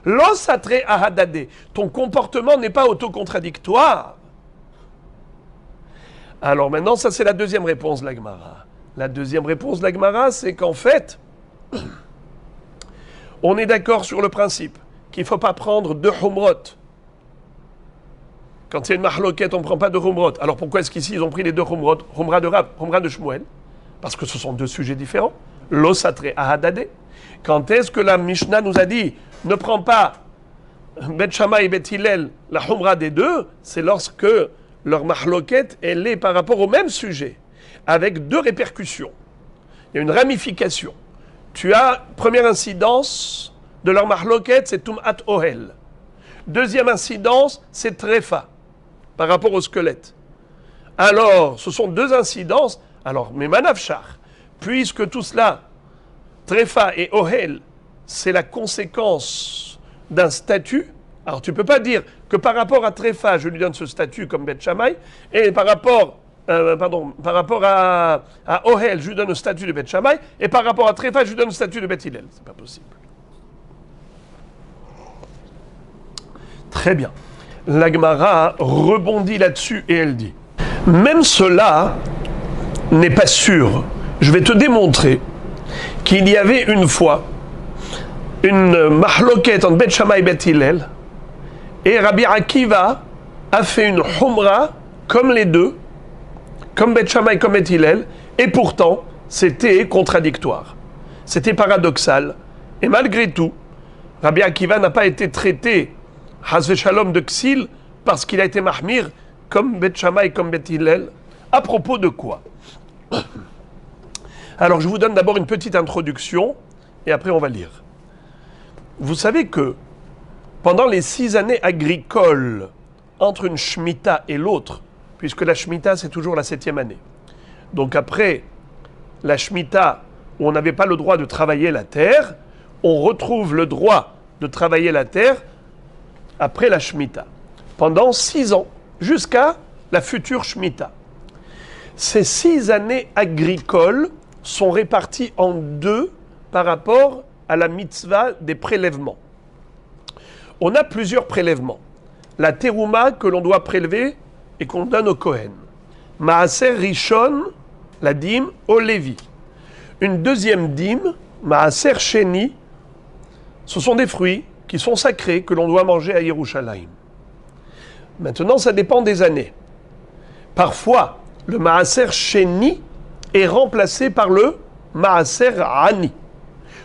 Los atre ahadade. Ton comportement n'est pas autocontradictoire. Alors maintenant, ça c'est la deuxième réponse de la Gemara. La deuxième réponse de la Gemara, c'est qu'en fait, on est d'accord sur le principe qu'il ne faut pas prendre deux humrot. Quand il y a une mahloquette, on ne prend pas deux humrot. Alors pourquoi est-ce qu'ici ils ont pris les deux humrot? Humra de Rav, humra de Shmuel. Parce que ce sont deux sujets différents. L'osatre ahadade. Quand est-ce que la Mishnah nous a dit ne prends pas Bet Shammai et Bet Hillel, la humra des deux, c'est lorsque leur mahloquette, elle est par rapport au même sujet, avec deux répercussions. Il y a une ramification. Tu as, première incidence de leur mahloquette, c'est Tum'at Ohel. Deuxième incidence, c'est Trefa, par rapport au squelette. Alors, ce sont deux incidences. Alors, mais Manavchar, puisque tout cela, Trefa et Ohel, c'est la conséquence d'un statut. Alors, tu ne peux pas dire que par rapport à Trefa, je lui donne ce statut comme Bet Shammai, et par rapport à Ohel, je lui donne le statut de Bet Shammai, et par rapport à Trefa, je lui donne le statut de Bet Hillel. C'est pas possible. Très bien. La Gemara rebondit là-dessus et elle dit, même cela n'est pas sûr. Je vais te démontrer qu'il y avait une fois une mahloquette entre Bet Shammai et Bet Hillel, et Rabbi Akiva a fait une humra comme les deux, comme Bet Shammai, comme Bet Hillel, et pourtant c'était contradictoire. C'était paradoxal. Et malgré tout, Rabbi Akiva n'a pas été traité Hasve Shalom de Ksil parce qu'il a été mahmir comme Bet Shammai, comme Bet Hillel. À propos de quoi? Alors je vous donne d'abord une petite introduction et après on va lire. Vous savez que pendant les 6 années agricoles entre une Shemitah et l'autre, puisque la Shemitah c'est toujours la 7e année, donc après la Shemitah où on n'avait pas le droit de travailler la terre, on retrouve le droit de travailler la terre après la Shemitah, pendant 6 ans, jusqu'à la future Shemitah. Ces 6 années agricoles sont réparties en 2 par rapport à la mitzvah des prélèvements. On a plusieurs prélèvements. La terouma que l'on doit prélever et qu'on donne au Kohen. Maaser Rishon, la dîme, au Lévi. Une deuxième dîme, Maaser Sheni, ce sont des fruits qui sont sacrés, que l'on doit manger à Yerushalayim. Maintenant, ça dépend des années. Parfois, le Maaser Sheni est remplacé par le Maaser Ani.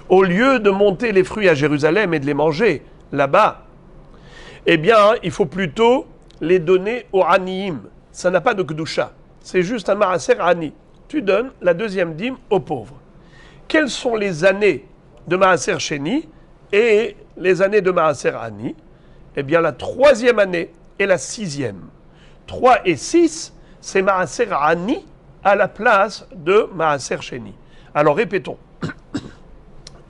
Au lieu de monter les fruits à Jérusalem et de les manger là-bas, eh bien, il faut plutôt les donner aux Aniim. Ça n'a pas de Kedusha. C'est juste un Maaser Ani. Tu donnes la deuxième dîme aux pauvres. Quelles sont les années de Maaser Sheni et les années de Maaser Ani? Eh bien, la 3e année et la 6e. 3 et 6, c'est Maaser Ani à la place de Maaser Sheni. Alors, répétons.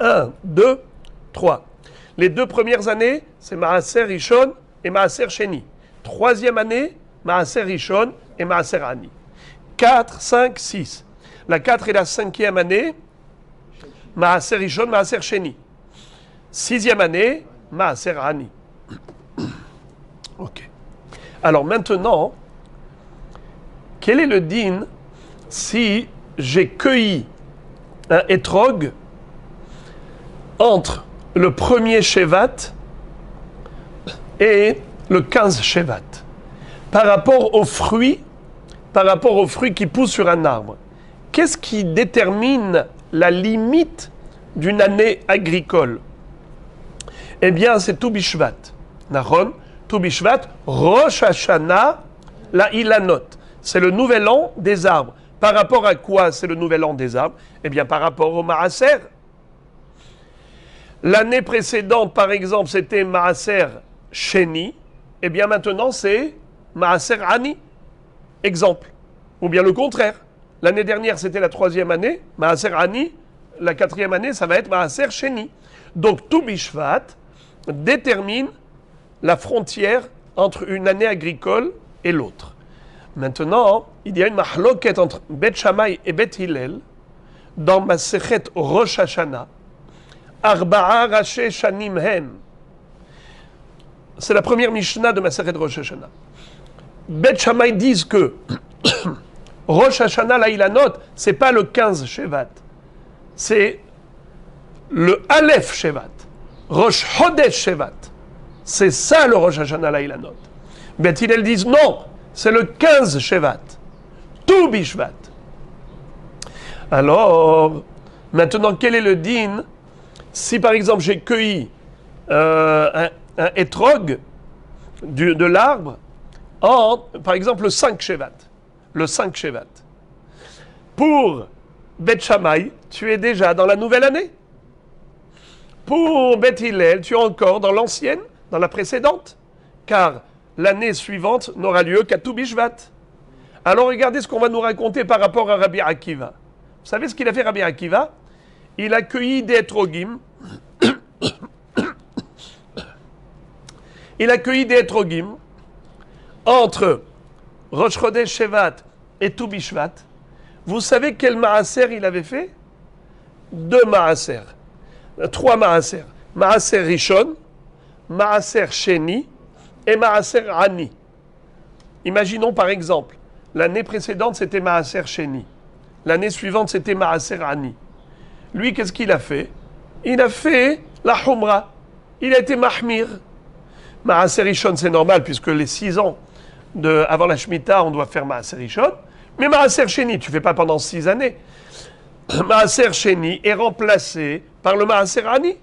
1, 2, 3. Les 2 premières années, c'est Maaser Rishon et Maaser Sheni. 3e année, Maaser Rishon et Maaser Ani. 4, 5, 6. La 4 et la 5e année, Maaser Rishon, Maaser Sheni. 6e année, Maaser Ani. Ok. Alors maintenant, quel est le din si j'ai cueilli un etrog entre le 1er Shevat et le 15 Shevat? par rapport aux fruits qui poussent sur un arbre. Qu'est-ce qui détermine la limite d'une année agricole? Eh bien, c'est Tu Bishvat. Nahon, Tu Bishvat, Rosh Hashanah, la Ilanot. C'est le nouvel an des arbres. Par rapport à quoi c'est le nouvel an des arbres? Eh bien, par rapport au Maaser. L'année précédente, par exemple, c'était Maaser Sheni. Eh bien, maintenant, c'est Maaser Ani. Exemple. Ou bien le contraire. L'année dernière, c'était la 3e année. Maaser Ani. La 4e année, ça va être Maaser Sheni. Donc, Tu Bishvat détermine la frontière entre une année agricole et l'autre. Maintenant, il y a une mahloket entre Bet Shammai et Bet Hillel dans Masechet Rosh Hashanah. Arba'a Rashi Shanim Hem. C'est la première Mishnah de Masechet Rosh Hashanah. Bet Shammai disent que Rosh Hashanah, la Ilanot, c'est pas le 15 Shevat, c'est le Aleph Shevat, Rosh Chodesh Shevat. C'est ça le Rosh Hashanah, la Ilanot. Bet Hillel disent non, c'est le 15 Shevat, Tu Bishvat. Alors, maintenant, quel est le din si par exemple j'ai cueilli un hétrog de l'arbre par exemple le 5 Shevat. Le 5 Shevat. Pour Bet Shammai, tu es déjà dans la nouvelle année. Pour Bet Hillel, tu es encore dans l'ancienne, dans la précédente. Car l'année suivante n'aura lieu qu'à Tu Bishvat. Alors regardez ce qu'on va nous raconter par rapport à Rabbi Akiva. Vous savez ce qu'il a fait Rabbi Akiva? Il a cueilli des hétrogim. Il a cueilli des hétrogim entre Rosh Chodesh Shevat et Tu Bishvat. Vous savez quel maaser il avait fait? 2 maaser. 3 maaser. Maaser Rishon, maaser Sheni et maaser Ani. Imaginons par exemple, l'année précédente c'était maaser Sheni. L'année suivante c'était maaser Ani. Lui, qu'est-ce qu'il a fait? Il a fait la Humra. Il a été Mahmir. Maaser Rishon, c'est normal, puisque les 6 ans avant la Shemitah, on doit faire Maaser Rishon. Mais Maaser Sheni, tu ne fais pas pendant 6 années. Maaser Sheni est remplacé par le Maaser Ani,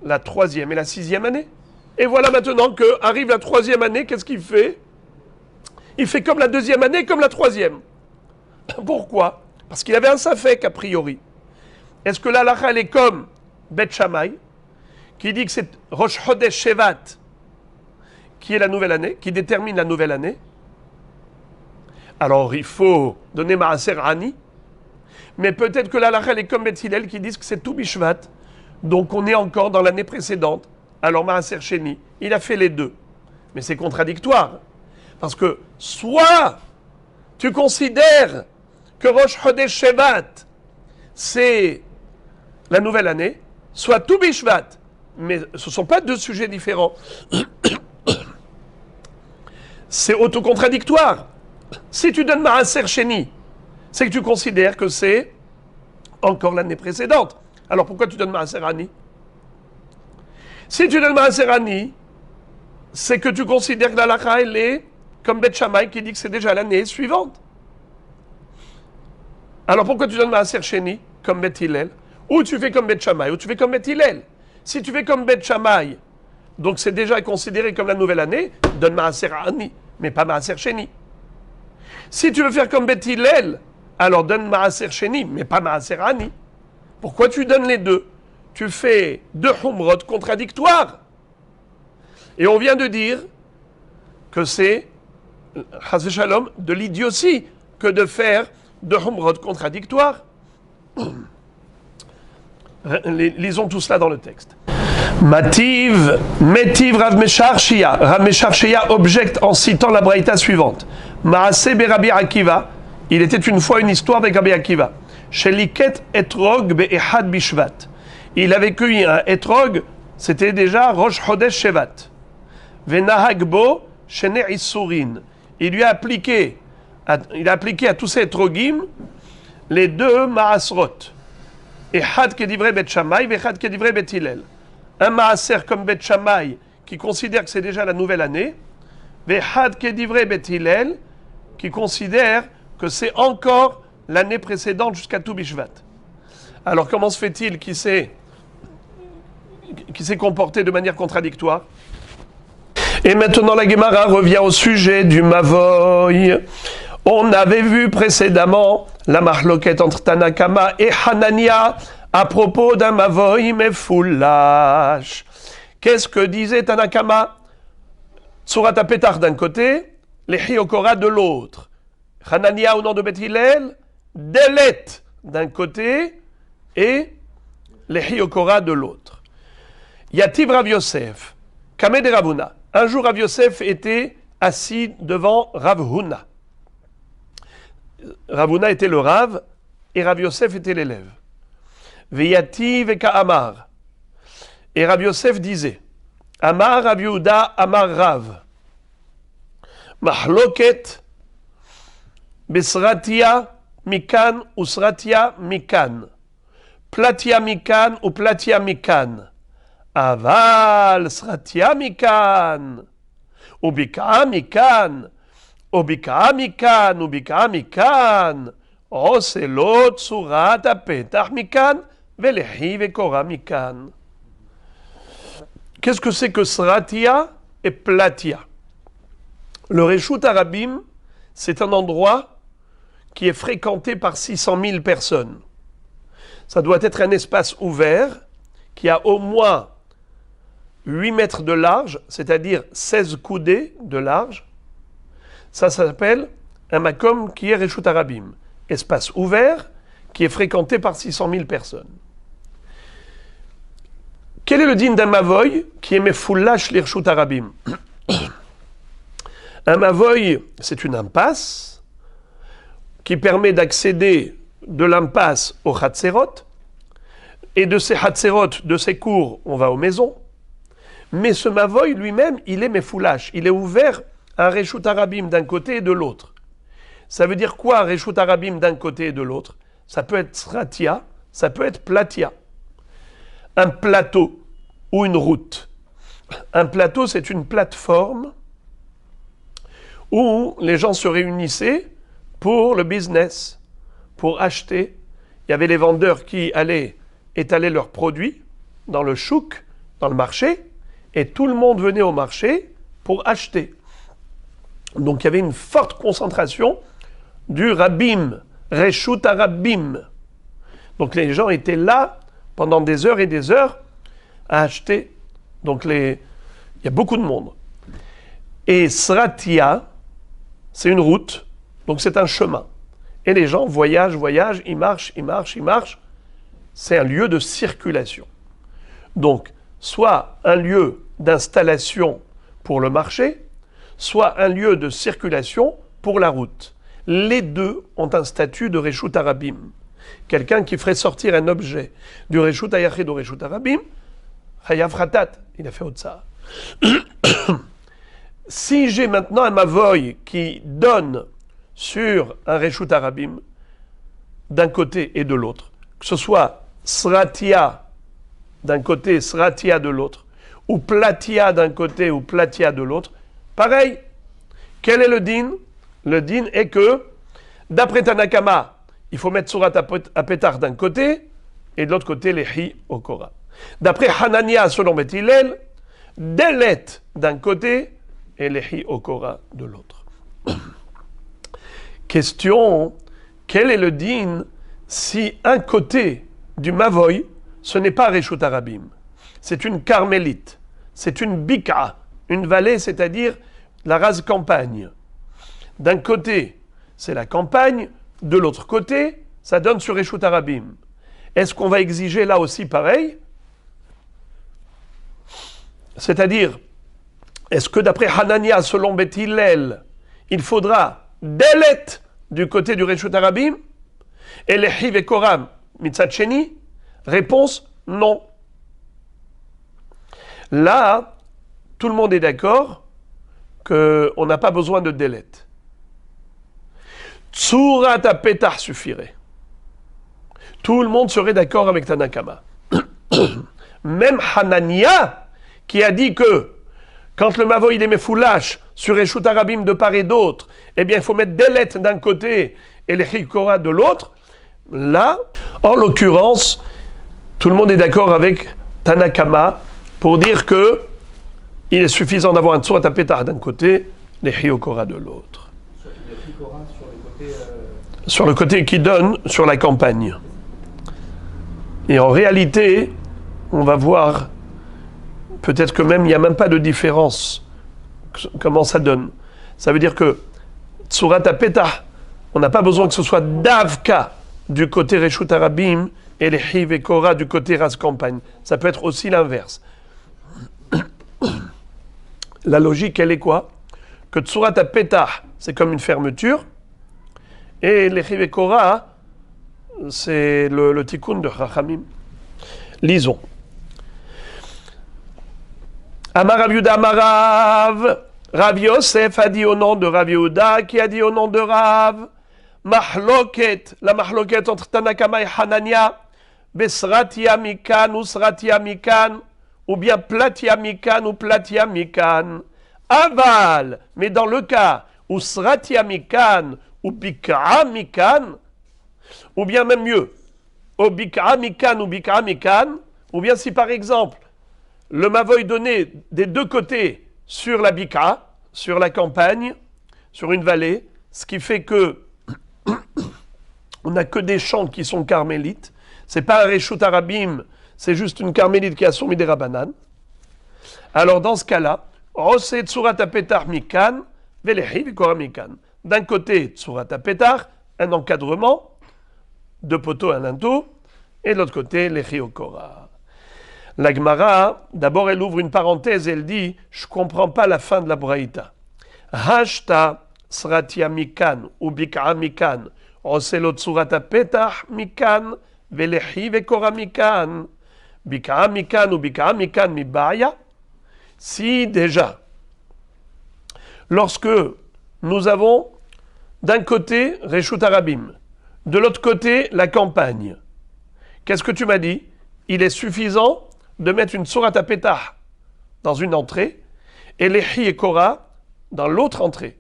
la 3e et la 6e année. Et voilà maintenant qu'arrive la 3e année, qu'est-ce qu'il fait? Il fait comme la 2e année, comme la 3e. Pourquoi? Parce qu'il avait un safek a priori. Est-ce que la halakha elle est comme Bet Shammai, qui dit que c'est Rosh Chodesh Shevat, qui est la nouvelle année, qui détermine la nouvelle année? Alors il faut donner Maaser Ani, mais peut-être que la halakha elle est comme Bet Hillel, qui disent que c'est Tu Bishvat, donc on est encore dans l'année précédente. Alors Maaser Sheni, il a fait les deux. Mais c'est contradictoire, parce que soit tu considères que Rosh Chodesh Shevat, c'est la nouvelle année, soit Tu Bishvat. Mais ce ne sont pas 2 sujets différents. C'est autocontradictoire. Si tu donnes Maaser Sheni, c'est que tu considères que c'est encore l'année précédente. Alors pourquoi tu donnes Maaser Ani? Si tu donnes Maaser Ani, c'est que tu considères que la halakha elle est comme Bet Shammai qui dit que c'est déjà l'année suivante. Alors pourquoi tu donnes Maaser Sheni comme Bet Hillel? Ou tu fais comme Bet Shammai, ou tu fais comme Bet Hillel. Si tu fais comme Bet Shammai, donc c'est déjà considéré comme la nouvelle année, donne Maaser Ani, mais pas Maaser Sheni. Si tu veux faire comme Bet Hillel, alors donne Maaser Sheni, mais pas Maaser Ani. Pourquoi tu donnes les deux? Tu fais 2 humrot contradictoires. Et on vient de dire que c'est, Chas v'Shalom, de l'idiotie que de faire 2 humrot contradictoires. Lisons tout cela dans le texte. Mativ, Metiv Rav Meshar Shia. Rav Meshar Shia objecte en citant la braïta suivante. Maaseh be Rabbi Akiva. Il était une fois une histoire avec Rabbi Akiva. Sheliket etrog be Ehad Bishvat. Il avait cueilli un etrog, c'était déjà Rosh Chodesh Shevat. Venahagbo Shene Isurin. Il lui a appliqué, à tous ces etrogim les 2 maasrot. Ehad kedivre Bet Shammai, vechad kedivre Bet Hillel. Un maaser comme Bet Shammai qui considère que c'est déjà la nouvelle année, Vehad Kedivre Bet Hillel, qui considère que c'est encore l'année précédente jusqu'à Tou Bishvat. Alors comment se fait-il qu'il s'est comporté de manière contradictoire? Et maintenant la Gemara revient au sujet du Mavoy. On avait vu précédemment la mahloket entre Tanakama et Hanania à propos d'un Mavoy Mefoulash. Qu'est-ce que disait Tanakama? Tsurat HaPetach d'un côté, les Hiyokora de l'autre. Hanania au nom de Beth Hillel, Delet d'un côté et les Hiyokora de l'autre. Yativ Rav Yosef, Kamed et Ravuna. Un jour, Rav Yosef était assis devant Rav Huna. Rav Huna était le Rav et Rav Yosef était l'élève. Veyativ et Ka'amar. Et Rav Yosef disait, Amar Rav Yehuda, Amar Rav. Mahloket Besratia Mikan ou Sratia Mikan. Platia Mikan ou Platia Mikan. Aval Sratia Mikan. Ubika Mikan. Ubika Mikan. Ubika Mikan. Oselot Surat HaPetach Mikan. Velehi Vekora Mikan. Qu'est-ce que c'est que Sratia et Platia? Le Reshut Harabim, c'est un endroit qui est fréquenté par 600 000 personnes. Ça doit être un espace ouvert qui a au moins 8 mètres de large, c'est-à-dire 16 coudées de large. Ça s'appelle un makom qui est Reshut Harabim. Espace ouvert qui est fréquenté par 600 000 personnes. Quel est le din d'un mavoy qui est mefoulash l'Reshut Harabim? Un mavoy, c'est une impasse qui permet d'accéder de l'impasse au Hatzerot, et de ces Hatzerot, de ces cours, on va aux maisons. Mais ce mavoy lui-même, il est mefoulash, il est ouvert à un Reshut Harabim d'un côté et de l'autre. Ça veut dire quoi, un Reshut Harabim d'un côté et de l'autre? Ça peut être Sratia, ça peut être Platia. Un plateau ou une route. Un plateau, c'est une plateforme où les gens se réunissaient pour le business, pour acheter. Il y avait les vendeurs qui allaient étaler leurs produits dans le chouk, dans le marché, et tout le monde venait au marché pour acheter. Donc il y avait une forte concentration du Rabbim, Reshut Harabim. Donc les gens étaient là pendant des heures et des heures à acheter. Donc il y a beaucoup de monde. Et Sratia, c'est une route, donc c'est un chemin. Et les gens voyagent, ils marchent. C'est un lieu de circulation. Donc, soit un lieu d'installation pour le marché, soit un lieu de circulation pour la route. Les deux ont un statut de Reshut Harabim. Quelqu'un qui ferait sortir un objet du Reshut Hayachid au Reshut Harabim, Chayav Khatat, il a fait Otsa. Si j'ai maintenant un mavoy qui donne sur un Reshut Harabim d'un côté et de l'autre, que ce soit Sratia d'un côté, Sratia de l'autre, ou Platia d'un côté ou Platia de l'autre, pareil. Quel est le din? Le din est que, d'après Tanakama, il faut mettre Surat HaPetach d'un côté et de l'autre côté les Hiyokora. D'après Hanania, selon Beth Hillel, Delet d'un côté et les Hiyokora de l'autre. Question, quel est le din si un côté du Mavoy, ce n'est pas Reshut Harabim, c'est une carmélite, c'est une bika, une vallée, c'est-à-dire la rase campagne. D'un côté, c'est la campagne, de l'autre côté, ça donne sur Reshut Harabim. Est-ce qu'on va exiger là aussi pareil? C'est-à-dire, est-ce que d'après Hanania, selon Beth Hillel, il faudra Delet du côté du Reshut Harabim et les Hiv et Koram mitzat sheni? Réponse, non. Là, tout le monde est d'accord qu'on n'a pas besoin de Delet. Tsurat HaPetach suffirait. Tout le monde serait d'accord avec Tanakama. Même Hanania, qui a dit que Quand le mavo il est mefoulash sur Reshut Arabim de part et d'autre, eh bien il faut mettre des lettres d'un côté et les Chikora de l'autre. Là, en l'occurrence, tout le monde est d'accord avec Tanakama pour dire que il est suffisant d'avoir un Tsurat HaPetach d'un côté, les Chikora de l'autre. Sur le côté qui donne sur la campagne. Et en réalité, on va voir, peut-être que même il n'y a même pas de différence. Comment ça donne? Ça veut dire que Tsurat HaPetach, on n'a pas besoin que ce soit Davka du côté Reshut Arabim et les Hiv et Korah du côté Ras Campagne. Ça peut être aussi l'inverse. La logique, elle est quoi? Que Tsurat HaPetach, c'est comme une fermeture, et les Hiv et Korah, c'est le tikkun de Chachamim. Lisons. Amar Rav Yehuda Amarav, Rav Yosef a dit au nom de Rav Yehuda, qui a dit au nom de Rav, Mahloket, la mahloket entre Tanakama et Hanania, Besratia Mikan ou Sratia Mikan, ou bien Platia Mikan ou Platia Mikan. Aval, mais dans le cas où Sratia Mikan ou Bikra Mikan, ou bien même mieux, au Bikra Mikan ou Bikra Mikan, ou bien si par exemple, le mavoy donné des deux côtés sur la Bikra, sur la campagne, sur une vallée, ce qui fait que on n'a que des champs qui sont carmélites. C'est pas un Reshut Arabim, c'est juste une carmélite qui a soumis des rabanan. Alors dans ce cas-là, Rosé Tsurat HaPetach Mikan, Velehi Vikora Mikan. D'un côté, Tsurat HaPetach, un encadrement, deux poteaux, un linteau, et de l'autre côté, Lechi Okora. La Gemara, d'abord elle ouvre une parenthèse, elle dit, je ne comprends pas la fin de la Braïta. Hashta Sratia Mikan ou Bikra Mikan, Roselo Tsurat HaPetach Mikan, Velehi Vikora Mikan, Bikra Mikan ou Bikra Mikan Mibaya. Si déjà, lorsque nous avons d'un côté Reshut Arabim, de l'autre côté la campagne, qu'est-ce que tu m'as dit? Il est suffisant de mettre une Tsurat HaPetach dans une entrée et Lehi et Korah dans l'autre entrée.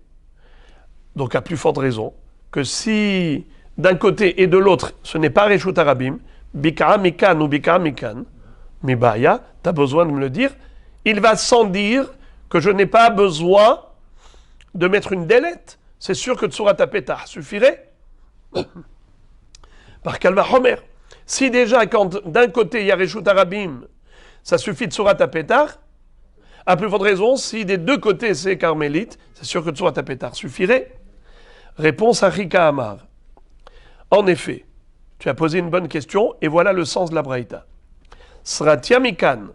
Donc à plus forte raison que si d'un côté et de l'autre ce n'est pas Reshut Arabim, Bikra Mikan ou Bikra Mikan, Mibaya, tu as besoin de me le dire. Il va sans dire que je n'ai pas besoin de mettre une délette. C'est sûr que Tsurat HaPetach suffirait. Par Kalva Homer. Si déjà, quand d'un côté il y a Reshut Arabim, ça suffit de Tsurat HaPetach, à plus forte raison, si des deux côtés c'est carmélite, c'est sûr que Tsurat HaPetach suffirait. Réponse à Rika Amar. En effet, tu as posé une bonne question et voilà le sens de la Braïta. Sratia Mikan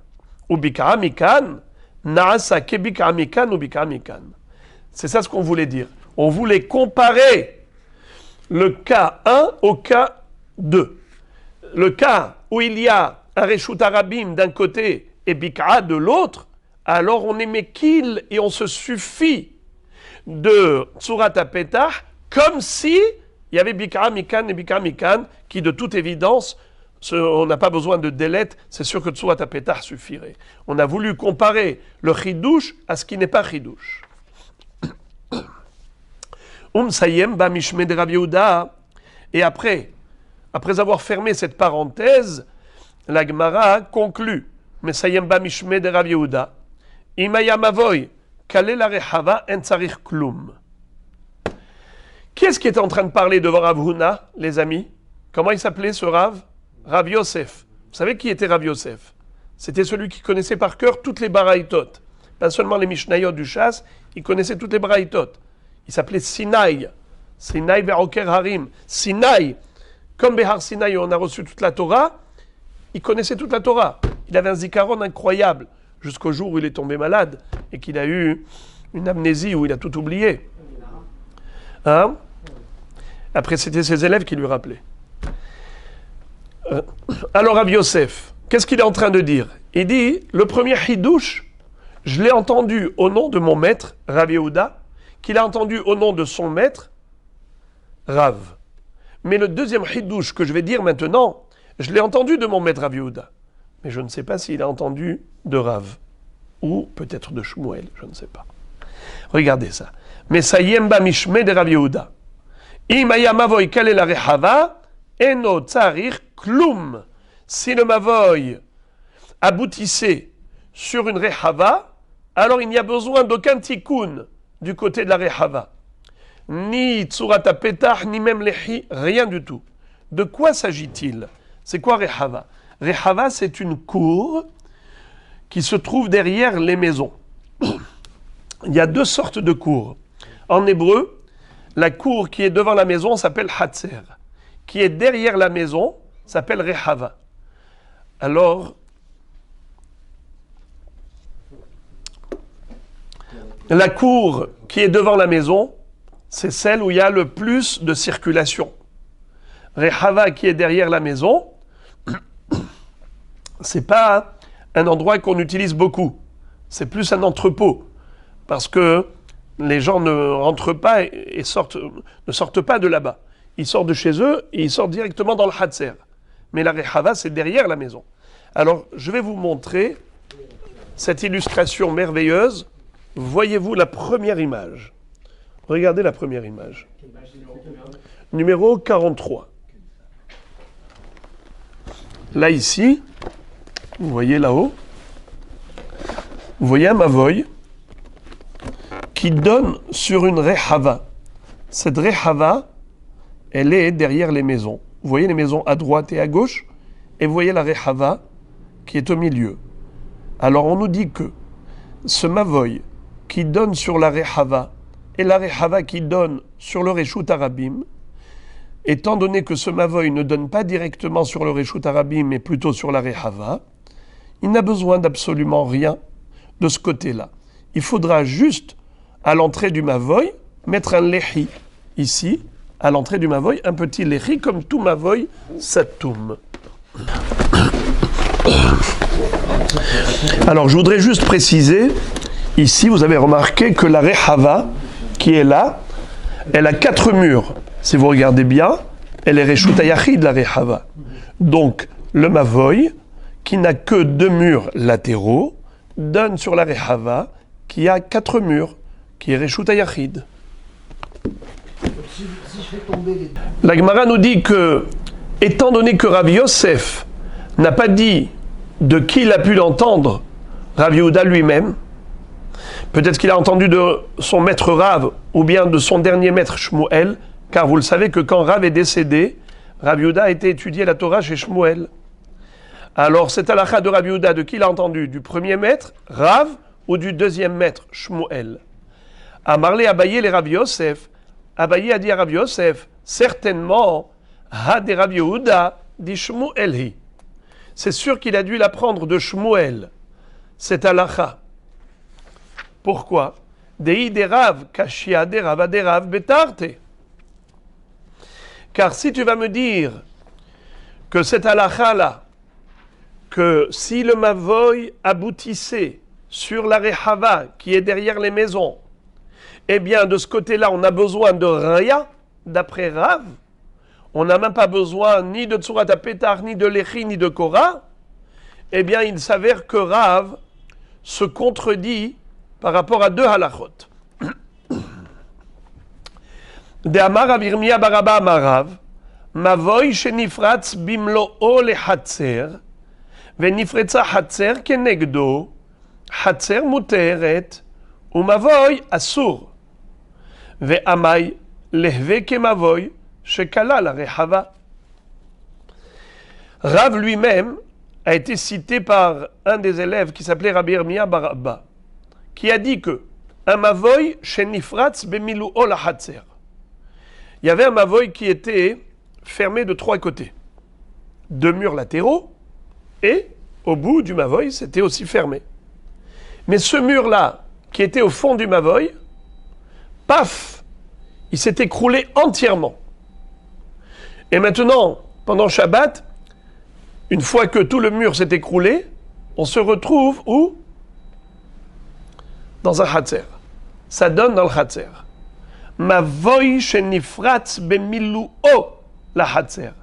ou Bikra Mikan, Naasa ke Bikra Mikan ou Bikra Mikan. C'est ça ce qu'on voulait dire. On voulait comparer le cas 1 au cas 2. Le cas où il y a un Reshut Arabim d'un côté et Bikra de l'autre, alors on est Mekil et on se suffit de Tsurat HaPetach comme si il y avait Bikra Mikan et Bikra Mikan qui de toute évidence on n'a pas besoin de délette, c'est sûr que Tsurat HaPetach suffirait. On a voulu comparer le chidouche à ce qui n'est pas chidouche. Sayem ba mishme de Rav Yehuda. Et après avoir fermé cette parenthèse, la Gemara conclut. Mais Sayem ba mishme de Rav Yehuda. Imaya mavoy, kale la rehava en tsarich klum. Qui est-ce qui est en train de parler devant Rav Huna, les amis? Comment il s'appelait ce Rav? Rav Yosef. Vous savez qui était Rav Yosef? C'était celui qui connaissait par cœur toutes les baraïtot. Pas seulement les Mishnayot du Chasse, il connaissait toutes les baraïtot. Il s'appelait Sinaï. Sinaï Ve'oker Harim. Sinaï, comme Behar Sinaï, on a reçu toute la Torah, il connaissait toute la Torah. Il avait un zikaron incroyable, jusqu'au jour où il est tombé malade et qu'il a eu une amnésie où il a tout oublié. Hein? Après, c'était ses élèves qui lui rappelaient. Alors Rav Yosef, qu'est-ce qu'il est en train de dire? Il dit, le premier hidouche, je l'ai entendu au nom de mon maître, Rav Yehuda, qu'il a entendu au nom de son maître, Rav. Mais le deuxième hidouche que je vais dire maintenant, je l'ai entendu de mon maître Rav Yehuda. Mais je ne sais pas s'il a entendu de Rav ou peut-être de Shmuel, je ne sais pas. Regardez ça. Mesayem ba mishme de Rav Yehuda. Im haya mavoy kale la rehava, eno tzarich klum. Si le mavoy aboutissait sur une rehava, alors il n'y a besoin d'aucun tikkun du côté de la rehava. Ni tsurat petach, ni même lehi, rien du tout. De quoi s'agit-il? C'est quoi rehava? Rehava, c'est une cour qui se trouve derrière les maisons. Il y a deux sortes de cours. En hébreu, la cour qui est devant la maison s'appelle hatzer. Qui est derrière la maison s'appelle rehava. Alors, la cour qui est devant la maison, c'est celle où il y a le plus de circulation. Rehava qui est derrière la maison, c'est pas un endroit qu'on utilise beaucoup. C'est plus un entrepôt. Parce que les gens ne rentrent pas et ne sortent pas de là-bas. Ils sortent de chez eux et ils sortent directement dans le hatzer. Mais la rehava, c'est derrière la maison. Alors, je vais vous montrer cette illustration merveilleuse. Voyez-vous la première image? Regardez la première image. Numéro 43. Là, ici, vous voyez là-haut, vous voyez un mavoy qui donne sur une rehava. Cette rehava, elle est derrière les maisons. Vous voyez les maisons à droite et à gauche, et vous voyez la rehava qui est au milieu. Alors on nous dit que ce mavoy qui donne sur la rehava et la rehava qui donne sur le reshut harabim, étant donné que ce mavoy ne donne pas directement sur le reshut harabim mais plutôt sur la rehava, il n'a besoin d'absolument rien de ce côté-là. Il faudra juste à l'entrée du mavoy mettre un lehi ici, à l'entrée du mavoy, un petit lehi comme tout mavoy satum. Alors je voudrais juste préciser, ici vous avez remarqué que la rehava qui est là, elle a 4 murs. Si vous regardez bien, elle est reshut hayachid la rehava. Donc le mavoy, qui n'a que 2 murs latéraux, donne sur la rehava qui a 4 murs, qui est reshut hayachid. La Gemara nous dit que, étant donné que Rav Yosef n'a pas dit de qui il a pu l'entendre, Rav Yehuda lui-même, peut-être qu'il a entendu de son maître Rav ou bien de son dernier maître Shmuel, car vous le savez que quand Rav est décédé, Rav Yehuda a été étudié la Torah chez Shmuel. Alors cette halakha de Rav Yehuda, de qui il a entendu? Du premier maître, Rav, ou du deuxième maître, Shmuel? Amarle Abaye les Rav Yosef. Abaye a dit à Rav Yosef, certainement, ha de Rav Yehuda dit Shmuelhi. C'est sûr qu'il a dû l'apprendre de Shmuel, cette halakha. Pourquoi? Dei de Rav, kashia de Rav de Rav betarte. Car si tu vas me dire que cette halakha-là, que si le mavoy aboutissait sur la rehava qui est derrière les maisons, eh bien de ce côté-là, on a besoin de rien, d'après Rav. On n'a même pas besoin ni de tsurat petar, ni de lechi, ni de kora. Eh bien, il s'avère que Rav se contredit par rapport à 2 halachot. De Amar Rav Yirmiyah bar Abba Amar Rav, mavoy shenifratz bimlo'o lehatzer, venifretza hatzer kenegdo, hatzer muteret, umavoy asur, ve'amay lehve kemavoy shekala la rehava. Rav lui-même a été cité par un des élèves qui s'appelait Rabbi Yirmiyah bar Abba, qui a dit que un mavoy shenifratz bemilu'o lahatzer. Il y avait un mavoy qui était fermé de 3 côtés. 2 murs latéraux, et au bout du mavoy, c'était aussi fermé. Mais ce mur-là, qui était au fond du mavoy, paf, il s'est écroulé entièrement. Et maintenant, pendant Shabbat, une fois que tout le mur s'est écroulé, on se retrouve où? Dans un hatzer. Ça donne dans le hatzer. Mavoy shenifratz bemilu'o la hatzer.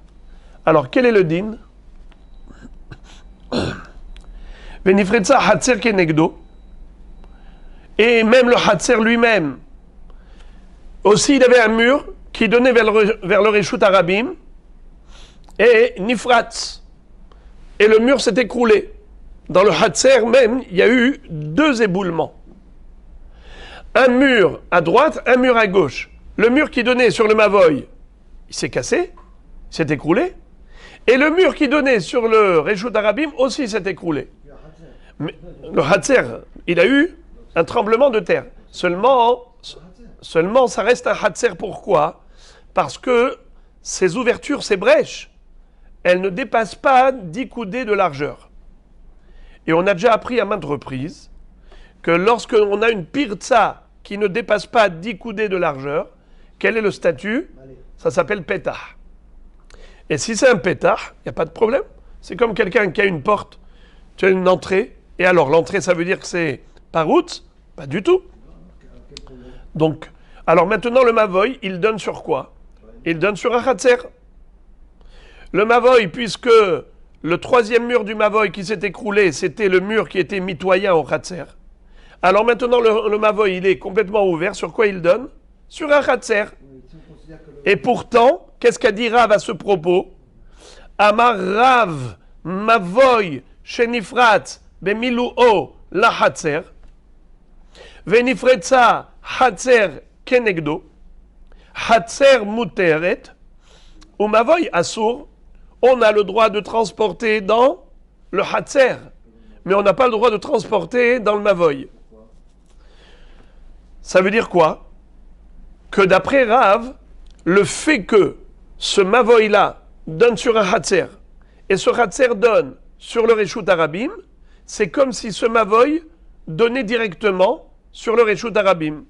Alors, quel est le din? Venifretza hatzer kenegdo. et même le Hatzer lui-même, aussi il avait un mur qui donnait vers le Reshut Arabim, et Nifratz. Et le mur s'est écroulé. Dans le Hatzer même, il y a eu 2 éboulements. Un mur à droite, un mur à gauche. Le mur qui donnait sur le Mavoy, il s'est cassé, il s'est écroulé. Et le mur qui donnait sur le Reshut Arabim aussi s'est écroulé. Mais le Hatzer, il a eu un tremblement de terre. Seulement, ça reste un Hatzer. Pourquoi? Parce que ces ouvertures, ces brèches, elles ne dépassent pas 10 coudées de largeur. Et on a déjà appris à maintes reprises que lorsque on a une pirtsa qui ne dépasse pas 10 coudées de largeur, quel est le statut? Ça s'appelle pétah. Et si c'est un pétah, il n'y a pas de problème. C'est comme quelqu'un qui a une porte, tu as une entrée, et alors l'entrée ça veut dire que c'est par route? Pas du tout. Donc, alors maintenant le Mavoy, il donne sur quoi? Il donne sur un Hatzer. Le Mavoy, puisque le 3e mur du Mavoy qui s'est écroulé, c'était le mur qui était mitoyen au Hatzer. Alors maintenant, le Mavoy, il est complètement ouvert. Sur quoi il donne? Sur un Hatzer. Et pourtant, qu'est-ce qu'a dit Rav à ce propos? Amar Rav Mavoy Shenifrat Bemiluo la Hatzer Venifretza Hatzer Kenegdo Hatzer Muteret ou Mavoy Assour. On a le droit de transporter dans le Hatzer, mais on n'a pas le droit de transporter dans le Mavoy. Ça veut dire quoi? Que d'après Rav, le fait que ce Mavoy-là donne sur un Hatzer, et ce Hatzer donne sur le Reshut Arabim, c'est comme si ce Mavoy donnait directement sur le Reshut Arabim.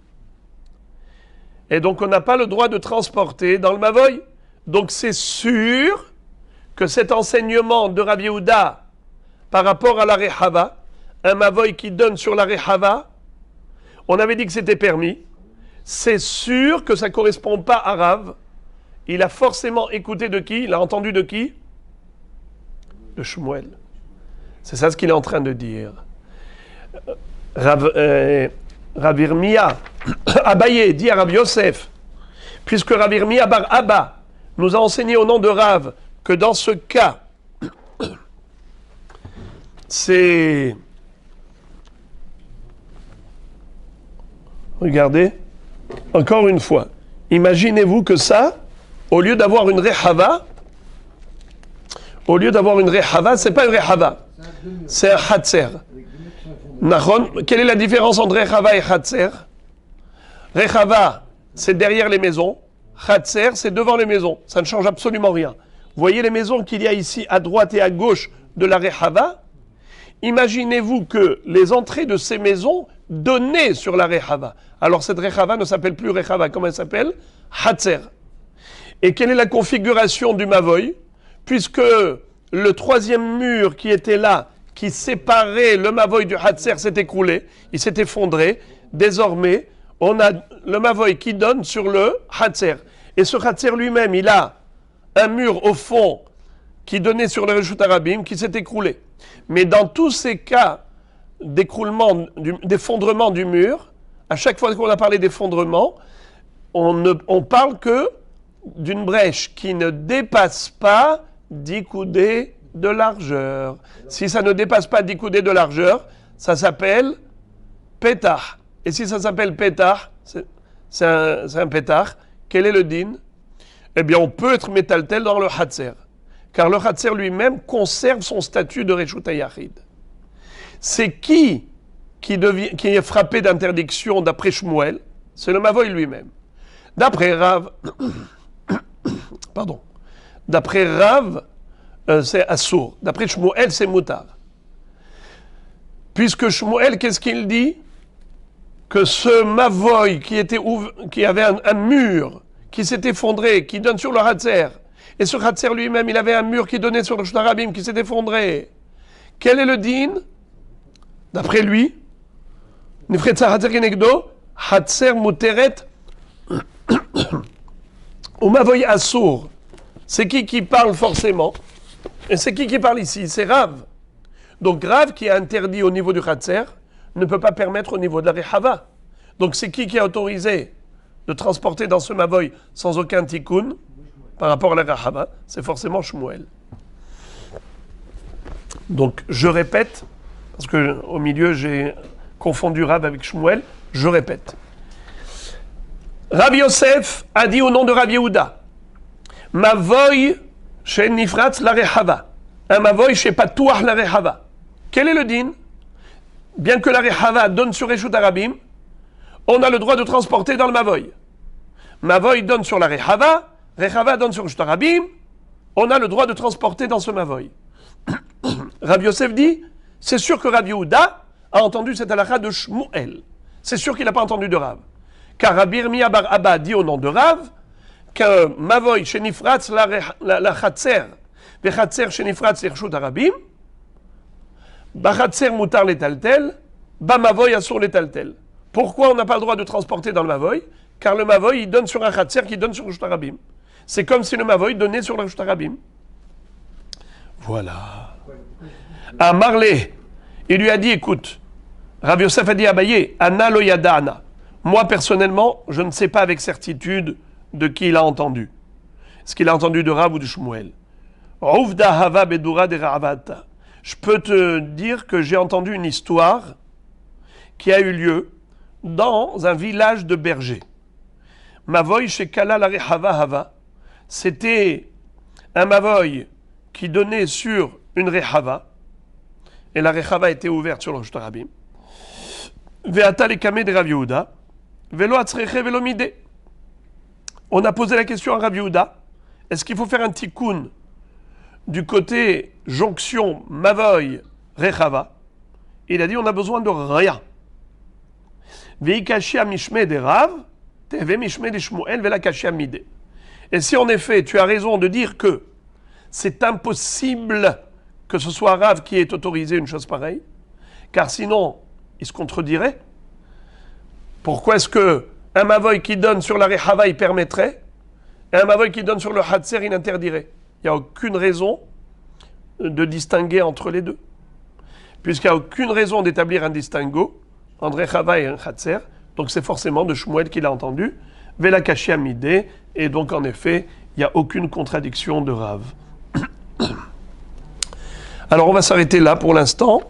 Et donc on n'a pas le droit de transporter dans le Mavoy. Donc c'est sûr que cet enseignement de Rabbi Yehuda par rapport à la Rehava, un Mavoy qui donne sur la Rehava, on avait dit que c'était permis, c'est sûr que ça ne correspond pas à Rav. Il a forcément écouté de qui? Il a entendu de qui? De Shmuel. C'est ça ce qu'il est en train de dire. Rav Irmia, Abaye dit à Rav Yosef, puisque Rav Irmia bar Abba nous a enseigné au nom de Rav que dans ce cas, c'est... Regardez, encore une fois, imaginez-vous que ça, au lieu d'avoir une rehava, c'est pas une rehava, c'est un hatzer. Quelle est la différence entre rehava et hatzer? Rehava, c'est derrière les maisons. Hatzer, c'est devant les maisons. Ça ne change absolument rien. Vous voyez les maisons qu'il y a ici à droite et à gauche de la Rehava? Imaginez-vous que les entrées de ces maisons donnaient sur la Rehava. Alors cette Rehava ne s'appelle plus Rehava. Comment elle s'appelle? Hatzer. Et quelle est la configuration du Mavoy? Puisque le 3e mur qui était là, qui séparait le Mavoy du Hatzer, s'est écroulé, il s'est effondré. Désormais, on a le Mavoy qui donne sur le Hatzer. Et ce Hatzer lui-même, il a un mur au fond qui donnait sur le Reshut Arabim qui s'est écroulé. Mais dans tous ces cas d'effondrement du mur, à chaque fois qu'on a parlé d'effondrement, on parle que d'une brèche qui ne dépasse pas 10 coudées de largeur. Si ça ne dépasse pas 10 coudées de largeur, ça s'appelle pétah. Et si ça s'appelle pétah, c'est un pétah, quel est le din? Eh bien, on peut être métaltel dans le Hatzer. Car le Hatzer lui-même conserve son statut de Reshut HaYachid. C'est qui est frappé d'interdiction d'après Shmuel? C'est le Mavoy lui-même. D'après Rav, c'est Assour. D'après Shmuel, c'est Moutar. Puisque Shmuel, qu'est-ce qu'il dit? Que ce Mavoy qui avait un mur qui s'est effondré, qui donne sur le Hatzer, et ce Hatzer lui-même, il avait un mur qui donnait sur le Shtarabim, qui s'est effondré. Quel est le din? D'après lui, Nifretza Hatzer Kenegdo, Hatzer Muteret, ou Mavoy Assour. C'est qui parle forcément? Et c'est qui parle ici? C'est Rav. Donc Rav qui a interdit au niveau du Hatzer, ne peut pas permettre au niveau de la Rehava. Donc c'est qui a autorisé de transporter dans ce Mavoy sans aucun tikkun par rapport à la Rehava? C'est forcément Shmuel. Donc je répète, parce qu'au milieu j'ai confondu Rav avec Shmuel, je répète. Rabbi Yosef a dit au nom de Rabbi Yehuda, Mavoy chez Nifratz la Rehava, un Mavoy chez Patouach la Rehava. Quel est le din? Bien que la Rehava donne sur Reshut Arabim, on a le droit de transporter dans le Mavoy. Mavoy donne sur la Rehava, Rehava donne sur Reshut Arabim, on a le droit de transporter dans ce Mavoy. Rabbi Yosef dit, c'est sûr que Rabbi Yehuda a entendu cette halakha de Shmuel. C'est sûr qu'il n'a pas entendu de Rav. Car Rabbi Yirmiyah bar Abba dit au nom de Rav que Mavoy chez Nifratz la Chatzer, ve Chatzer chez Nifratz Reshut Arabim, ba Chatzer mutar les taltel, ba Mavoy asur les taltel. Pourquoi on n'a pas le droit de transporter dans le Mavoy? Car le Mavoy il donne sur un Chatzer qui donne sur Reshut Arabim. C'est comme si le Mavoy donnait sur le Reshut Arabim. Voilà. À Marley, il lui a dit, écoute, Rabbi Yosef a dit à Abaye, Anna lo yada Anna. Moi, personnellement, je ne sais pas avec certitude de qui il a entendu. Est-ce qu'il a entendu de Rav ou de Shmuel? Uvda hava bedura de Ravata. Je peux te dire que j'ai entendu une histoire qui a eu lieu dans un village de bergers. Mavoy chez Kala la Rehava Hava. C'était un Mavoy qui donnait sur une Rehava. Et la Rehava était ouverte sur le Reshut Arabim. Ve'ata lekame de Rav Yehuda. Velo atzreche velo mide. On a posé la question à Rav Yehuda. Est-ce qu'il faut faire un tikkun du côté jonction Mavoy Rehava? Il a dit on a besoin de rien. Ve'ikashi amishme de Rav. Teve mishme de Shmuel vela kashi amide. Et si en effet tu as raison de dire que c'est impossible que ce soit Rav qui ait autorisé une chose pareille, car sinon, il se contredirait. Pourquoi est-ce que un Mavoy qui donne sur la Rehava, il permettrait, et un Mavoy qui donne sur le Hatzer, il interdirait? Il n'y a aucune raison de distinguer entre les deux. Puisqu'il n'y a aucune raison d'établir un distinguo entre Rehava et un Hatzer, donc c'est forcément de Shmuel qu'il a entendu, Vela Kashi Amide, et donc en effet, il n'y a aucune contradiction de Rav. Alors on va s'arrêter là pour l'instant.